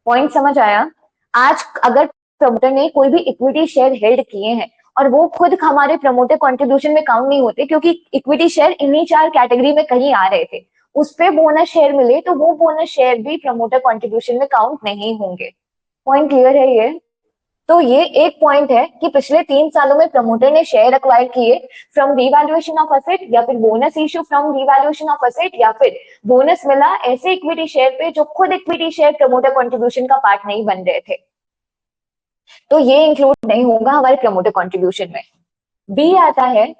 पॉइंट समझ आया? आज अगर प्रमोटर ने कोई भी इक्विटी शेयर हेल्ड किए हैं और वो खुद हमारे प्रमोटर कंट्रीब्यूशन में काउंट नहीं होते, क्योंकि इक्विटी शेयर इन्हीं 4 कैटेगरी में कहीं आ रहे थे, उस पे बोनस शेयर मिले तो वो बोनस शेयर भी प्रमोटर कंट्रीब्यूशन में काउंट नहीं होंगे। पॉइंट क्लियर है ये? तो ये एक पॉइंट है कि पिछले 3 सालों में प्रमोटर ने शेयर अक्वायर किए फ्रॉम रीवैल्यूएशन ऑफ असेट, या फिर bonus issue from revaluation of asset, या फिर बोनस मिला ऐसे इक्विटी शेयर पे जो खुद इक्विटी शेयर प्रमोटर कंट्रीब्यूशन का पार्ट नहीं बन रहे थे, तो ये इंक्लूड नहीं होगा हमारे प्रमोटर कंट्रीब्यूशन में। बी आता है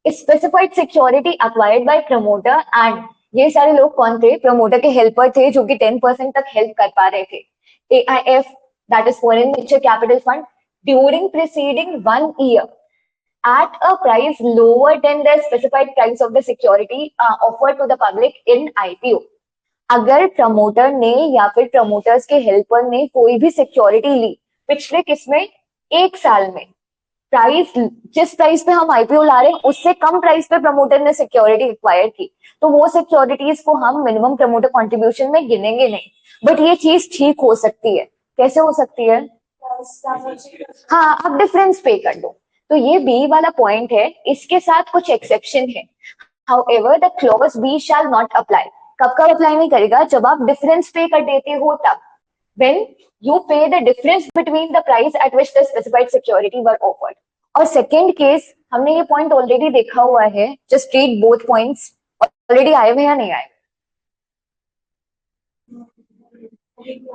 specified security acquired bye promoter and, ये सारे लोग कौन थे? प्रमोटर के हेल्पर थे जो कि 10% तक हेल्प कर पा रहे थे। AIF, that is foreign venture capital fund, during preceding 1 year at a price lower than the specified price of the security offered to the public in IPO। अगर प्रमोटर ने या फिर प्रमोटर्स के हेल्पर ने कोई भी सिक्योरिटी ली पिछले किसमें 1 साल में, प्राइस जिस प्राइस पे हम आईपीओ ला रहे हैं उससे कम प्राइस पे प्रमोटर ने सिक्योरिटी एक्वायर की, तो वो सिक्योरिटीज को हम मिनिमम प्रमोटर कंट्रीब्यूशन में गिनेंगे नहीं। बट ये चीज ठीक हो सकती है। कैसे हो सकती है? हाँ, आप डिफरेंस पे कर दो। तो ये बी वाला पॉइंट है, इसके साथ कुछ एक्सेप्शन है। However the clause B shall not apply. कब कब अप्लाई नहीं करेगा? जब आप डिफरेंस पे कर देते हो तब, when you pay the difference between the price at which the specified security were offered। और सेकेंड केस, हमने ये पॉइंट ऑलरेडी देखा हुआ है, just read both points. Already आए हुए या नहीं आए?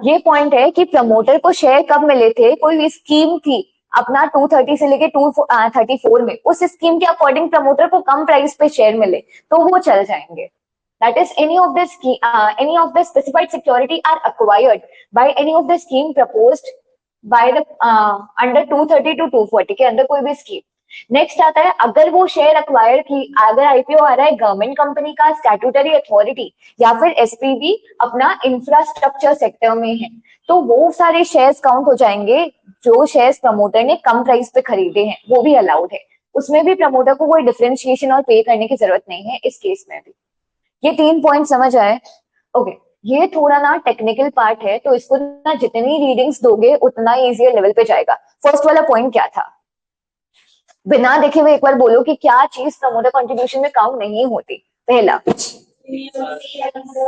ये पॉइंट है कि प्रमोटर को शेयर कब मिले थे, कोई भी स्कीम थी अपना 230 से लेके 234 में, उस स्कीम के अकॉर्डिंग प्रमोटर को कम प्राइस पे शेयर मिले तो वो चल जाएंगे। That is, any of the specified security are acquired by any of the scheme proposed by the under 230 to 240 के अंदर कोई भी स्कीम। नेक्स्ट आता है, अगर वो शेयर अक्वायर की, अगर आईपीओ आ रहा है गवर्नमेंट कंपनी का, स्टैट्यूटरी अथॉरिटी या फिर एसपीवी अपना इंफ्रास्ट्रक्चर सेक्टर में है, तो वो सारे शेयर्स काउंट हो जाएंगे जो शेयर्स प्रमोटर ने कम प्राइस पे खरीदे हैं, वो भी अलाउड है। उसमें भी प्रमोटर को कोई डिफरेंशिएशन और पे करने की जरूरत नहीं है इस केस में भी। ये 3 पॉइंट समझ आए? ओके, ये थोड़ा ना टेक्निकल पार्ट है, तो इसको ना जितनी रीडिंग्स दोगे उतना इजियर लेवल पे जाएगा। फर्स्ट वाला पॉइंट क्या था? बिना देखे हुए एक बार बोलो कि क्या चीज प्रमोटर कंट्रीब्यूशन में काउंट नहीं होती। पहला,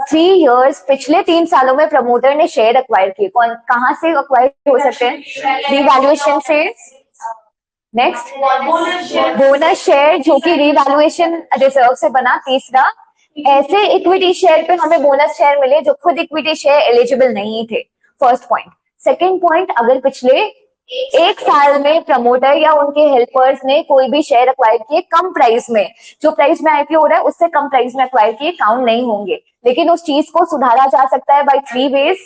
3 इयर्स, पिछले 3 सालों में प्रमोटर ने शेयर अक्वायर किए। कौन, कहां से अक्वायर हो सकते हैं? रिवैल्यूएशन से। नेक्स्ट, बोनस शेयर जो कि रिवैल्यूएशन रिजर्व से बना। तीसरा, ऐसे इक्विटी शेयर पे हमें बोनस शेयर मिले जो खुद इक्विटी शेयर एलिजिबल नहीं थे। First point. सेकंड पॉइंट, अगर पिछले 1 साल में प्रमोटर या उनके हेल्पर्स ने कोई भी शेयर अक्वायर किए कम प्राइस में, जो प्राइस में आईपीओ हो रहा है उससे कम प्राइस में अक्वायर किए, काउंट नहीं होंगे। लेकिन उस चीज को सुधारा जा सकता है बाय 3 वेज।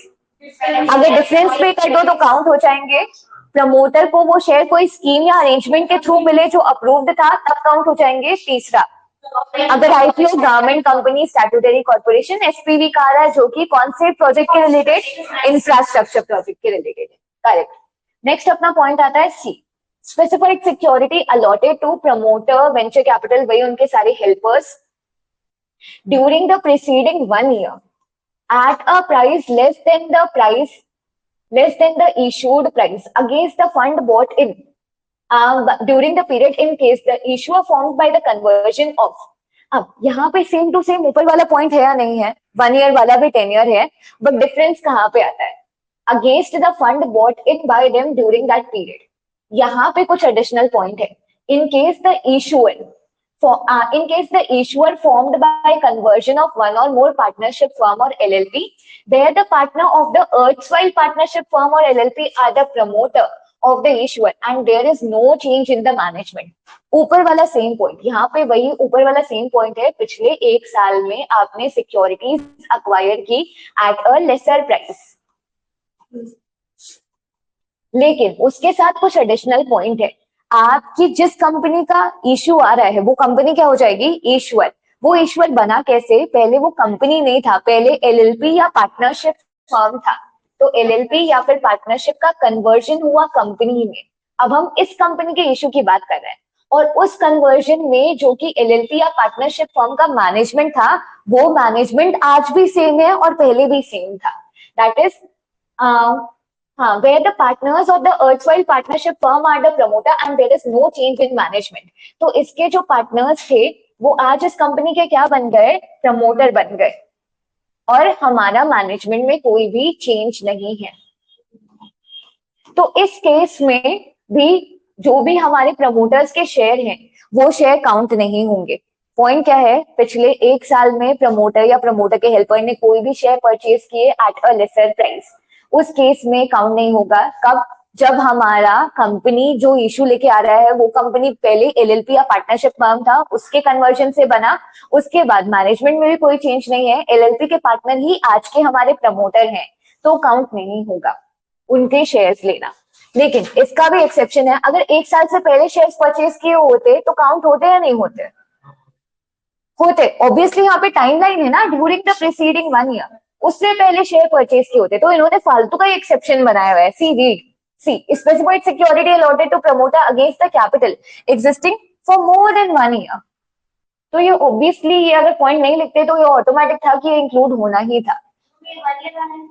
अगर डिफरेंस पे कर दो तो काउंट हो जाएंगे। प्रमोटर को वो शेयर कोई स्कीम या अरेंजमेंट के थ्रू मिले जो अप्रूव्ड था, तब काउंट हो जाएंगे। तीसरा, अगर IPO government company, statutory corporation, SPV का आ रहा है जो कि कौन से प्रोजेक्ट के रिलेटेड, इंफ्रास्ट्रक्चर प्रोजेक्ट के रिलेटेड है। करेक्ट। नेक्स्ट अपना पॉइंट आता है C, specified security allotted to promoter, venture capital, वही उनके सारे helpers, during the preceding 1 year at a price less than the issued price against the fund bought in during the period in case the issuer formed by the conversion of। अब यहाँ पे same to same ऊपर वाला point है या नहीं है? 1 year वाला भी 10 ईयर है, बट डिफरेंस कहाँ पे आता है? Against the fund bought in by them during that period. यहाँ पे कुछ एडिशनल पॉइंट है। In case the issuer formed by conversion of one or more partnership firm or LLP, there the partner of the erstwhile partnership firm or LLP are the promoter of the issuer and there is no change in the management। ऊपर वाला same point, यहाँ पे वही ऊपर वाला same point है। पिछले 1 साल में आपने सिक्योरिटीज अक्वायर की एट अ लेसर प्राइस, लेकिन उसके साथ कुछ एडिशनल पॉइंट है। आपकी जिस कंपनी का इश्यू आ रहा है वो कंपनी क्या हो जाएगी? ईश्वर। वो ईश्वर बना कैसे? पहले वो कंपनी नहीं था, पहले एलएलपी या पार्टनरशिप फर्म था। तो एलएलपी या फिर पार्टनरशिप का कन्वर्जन हुआ कंपनी में। अब हम इस कंपनी के इश्यू की बात कर रहे हैं और उस कन्वर्जन में जो कि एलएलपी या पार्टनरशिप फर्म का मैनेजमेंट था, वो मैनेजमेंट आज भी सेम है और पहले भी सेम था. दैट इज हाँ, where the partners of the erstwhile partnership firm are the promoter and there is no change in management. तो इसके जो पार्टनर्स थे वो आज इस कंपनी के क्या बन गए, प्रमोटर बन गए, और हमारा मैनेजमेंट में कोई भी चेंज नहीं है. तो इस केस में भी जो भी हमारे प्रमोटर्स के शेयर हैं वो शेयर काउंट नहीं होंगे. पॉइंट क्या है, पिछले 1 साल में प्रमोटर या प्रमोटर के हेल्पर ने कोई भी शेयर परचेज किए एट अ लेसर प्राइस, उस केस में काउंट नहीं होगा. कब, जब हमारा कंपनी जो इशू लेके आ रहा है वो कंपनी पहले एलएलपी या पार्टनरशिप फर्म था, उसके कन्वर्जन से बना, उसके बाद मैनेजमेंट में भी कोई चेंज नहीं है, एलएलपी के पार्टनर ही आज के हमारे प्रमोटर हैं, तो काउंट नहीं होगा उनके शेयर्स लेना. लेकिन इसका भी एक्सेप्शन है, अगर 1 साल से पहले शेयर्स परचेज किए होते तो काउंट होते या नहीं होते, होते. ऑब्वियसली यहाँ पे टाइमलाइन है ना, ड्यूरिंग द प्रीसीडिंग 1 ईयर, उससे पहले शेयर परचेज किए होते. तो इन्होंने फालतू का एक्सेप्शन बनाया हुआ है. C read, C specified security allotted to promoter against the capital existing for more than 1 year. तो ये ऑब्वियसली, ये अगर पॉइंट नहीं लिखते तो ये ऑटोमेटिक था कि ये इंक्लूड होना ही था. ये 1 ईयर वाला है,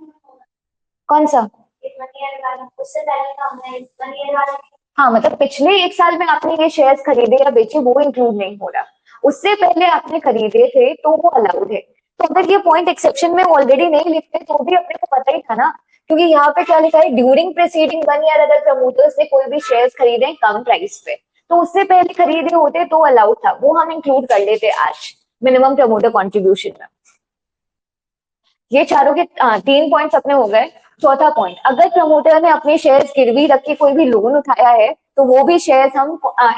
कौन सा? ये 1 ईयर वाला, उससे पहले का हमने 1 ईयर वाला. हाँ, मतलब पिछले 1 साल में आपने ये शेयर्स खरीदे या बेचे वो इंक्लूड नहीं हो रहा, उससे पहले आपने खरीदे थे तो वो अलाउड है. तो अगर ये पॉइंट एक्सेप्शन में ऑलरेडी नहीं लिखते तो भी अपने को पता ही था ना, क्योंकि यहाँ पे क्या लिखा है, ड्यूरिंग प्रीसीडिंग 1 ईयर अगर प्रमोटर्स ने कोई भी शेयर्स खरीदे कम प्राइस पे, तो उससे पहले खरीदे होते तो अलाउड था, वो हम इंक्लूड कर लेते आज मिनिमम प्रमोटर कॉन्ट्रीब्यूशन में. ये चारों के 3 पॉइंट्स अपने हो गए. चौथा पॉइंट, अगर प्रमोटर ने अपने शेयर्स गिरवी रख के कोई भी लोन उठाया है तो वो भी शेयर्स हम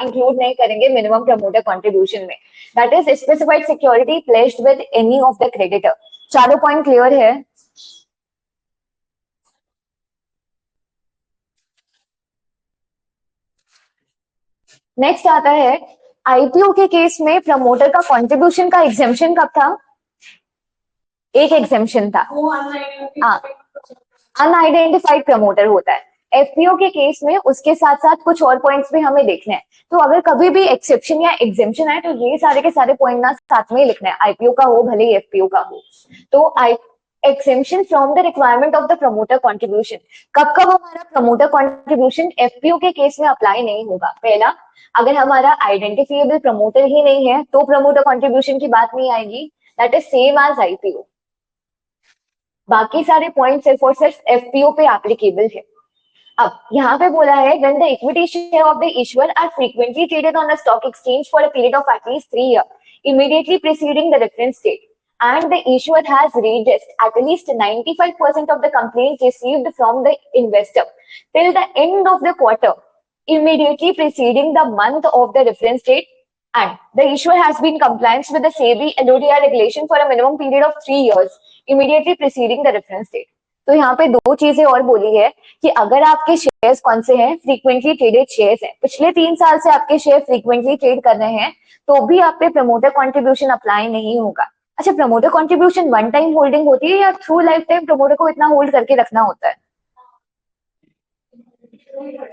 इंक्लूड नहीं करेंगे मिनिमम प्रमोटर कंट्रीब्यूशन में. That is specified security placed with any of the creditor. चारों पॉइंट क्लियर है? नेक्स्ट आता है, आईपीओ के केस में प्रमोटर का कंट्रीब्यूशन का एग्जेम्पशन कब था? एक एग्जेम्पशन था, अनआइडेंटिफाइड प्रमोटर होता है. एफपीओ के केस में उसके साथ साथ कुछ और पॉइंट्स भी हमें देखने हैं. तो अगर कभी भी एक्सेप्शन या एग्जेम्पशन है तो ये सारे के सारे पॉइंट ना साथ में ही लिखने हैं, आईपीओ का हो भले ही एफपीओ का हो. तो exemption from the requirement of the promoter contribution, कब कब हमारा प्रमोटर कॉन्ट्रीब्यूशन एफपीओ के केस में अप्लाई नहीं होगा? पहला, अगर हमारा आइडेंटिफिएबल प्रमोटर ही नहीं है तो प्रमोटर कॉन्ट्रीब्यूशन की बात नहीं आएगी. That is same as IPO. बाकी सारे पॉइंट सिर्फ और सिर्फ एफपीओ पे एप्लीकेबल है. अब यहाँ पे बोला है, when the equity share of the issuer are frequently traded on the stock exchange for a period of at least 3 years immediately preceding the reference date, and the issuer has redressed at least 95% of the complaints received from the investor till the end of the quarter immediately preceding the month of the reference date, and the issuer has been compliant with the SEBI LODR regulation for a minimum period of 3 years immediately preceding the reference date. तो यहाँ पे दो चीजें और बोली है कि अगर आपके शेयर्स कौन से हैं, फ्रीक्वेंटली ट्रेडेड शेयर्स हैं, पिछले 3 साल से आपके शेयर फ्रीक्वेंटली ट्रेड कर रहे हैं, तो भी आप पे प्रमोटर कंट्रीब्यूशन अप्लाई नहीं होगा. अच्छा, promoter contribution one time holding होती है या थ्रू लाइफ टाइम प्रमोटर को इतना होल्ड करके रखना होता है?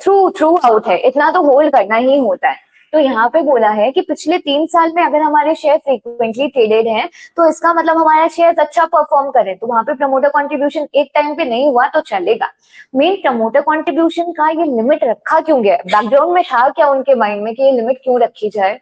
थ्रू आउट है, इतना तो होल्ड करना ही होता है. तो यहाँ पे बोला है कि पिछले 3 साल में अगर हमारे शेयर फ्रीक्वेंटली ट्रेडेड हैं तो इसका मतलब हमारा शेयर अच्छा परफॉर्म करे, तो वहां पे प्रमोटर कंट्रीब्यूशन एक टाइम पे नहीं हुआ तो चलेगा. मेन प्रमोटर कंट्रीब्यूशन का ये लिमिट रखा क्यों गया? बैकग्राउंड में था क्या उनके माइंड में कि ये लिमिट क्यों रखी जाए?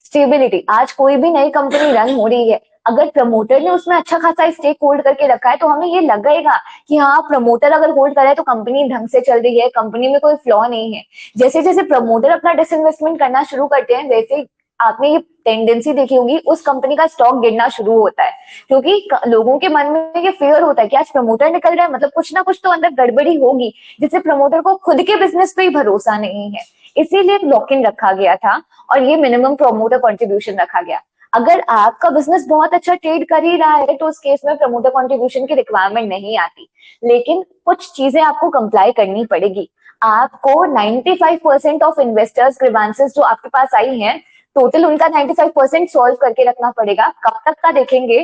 स्टेबिलिटी. आज कोई भी नई कंपनी रन हो रही है, अगर प्रमोटर ने उसमें अच्छा खासा स्टेक होल्ड करके रखा है तो हमें ये लगेगा कि हाँ, प्रमोटर अगर होल्ड करे तो कंपनी ढंग से चल रही है, कंपनी में कोई फ्लॉ नहीं है. जैसे जैसे प्रमोटर अपना डिसइन्वेस्टमेंट करना शुरू करते हैं वैसे आपने ये टेंडेंसी देखी होगी, उस कंपनी का स्टॉक गिरना शुरू होता है, क्योंकि लोगों के मन में ये फियर होता है कि आज प्रमोटर निकल रहा है मतलब कुछ ना कुछ तो अंदर गड़बड़ी होगी, जिससे प्रमोटर को खुद के बिजनेस पे ही भरोसा नहीं है. इसीलिए लॉक इन रखा गया था और ये मिनिमम प्रमोटर कंट्रीब्यूशन रखा गया. अगर आपका बिजनेस बहुत अच्छा ट्रेड कर ही रहा है तो उस केस में प्रमोटर कंट्रीब्यूशन की रिक्वायरमेंट नहीं आती, लेकिन कुछ चीजें आपको कंप्लाई करनी पड़ेगी. आपको 95% ऑफ इन्वेस्टर्स ग्रीवांसेस जो आपके पास आई हैं, टोटल उनका 95% सॉल्व करके रखना पड़ेगा. कब तक का देखेंगे?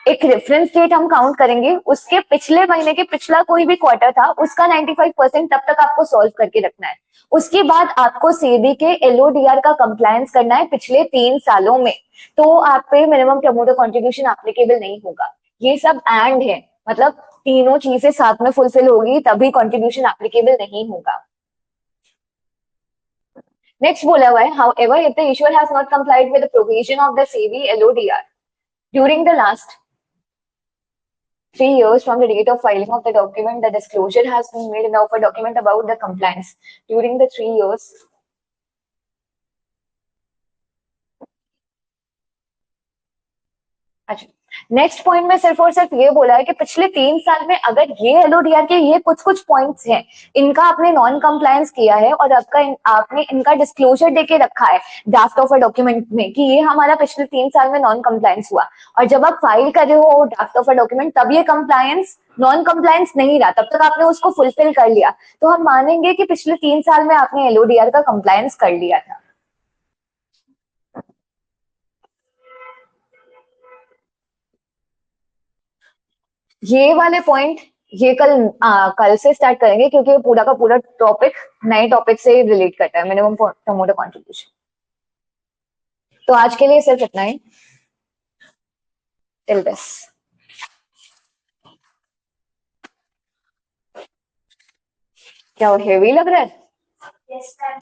एक रेफरेंस डेट हम काउंट करेंगे, उसके पिछले महीने के पिछला कोई भी क्वार्टर था उसका 95% तब तक आपको सॉल्व करके रखना है। उसके बाद आपको सेबी के एलओडीआर का कंप्लायंस करना है पिछले 3 सालों में, तो आप पे मिनिमम प्रमोटर कॉन्ट्रीब्यूशन एप्लीकेबल नहीं होगा। ये सब एंड है, मतलब तीनों चीजें साथ में फुलफिल होगी तभी कॉन्ट्रीब्यूशन एप्लीकेबल नहीं होगा। नेक्स्ट बोला हुआ है, however if the issuer has not complied with the provision of the SEBI LODR during the last 3 years from the date of filing of the document, the disclosure has been made enough a document about the compliance during the 3 years. अच्छा, next point में सिर्फ और सिर्फ ये बोला है कि पिछले 3 साल में अगर ये एलओडीआर के ये कुछ कुछ पॉइंट्स हैं, इनका आपने नॉन कंप्लायंस किया है और आपने इनका डिस्क्लोजर देके रखा है ड्राफ्ट ऑफ अ डॉक्यूमेंट में कि ये हमारा पिछले 3 साल में नॉन कंप्लायंस हुआ, और जब आप फाइल कर रहे हो ड्राफ्ट ऑफ अ डॉक्यूमेंट तब ये कंप्लायंस नॉन कंप्लायंस नहीं रहा, तब तक आपने उसको फुलफिल कर लिया, तो हम मानेंगे कि पिछले 3 साल में आपने एलओडीआर का कंप्लायंस कर लिया था। ये वाले पॉइंट ये कल से स्टार्ट करेंगे क्योंकि पूरा का पूरा टॉपिक नए टॉपिक से रिलेट करता है, मिनिमम प्रमोटर कॉन्ट्रीब्यूशन। तो आज के लिए सिर्फ इतना ही, टिल दिस। क्या हेवी लग रहा है? Yes, ma'am.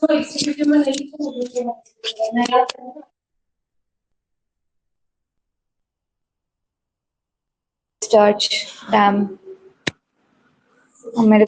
तो एग्जीक्यूटिव में नहीं तो नया स्टार्च डैम मेरे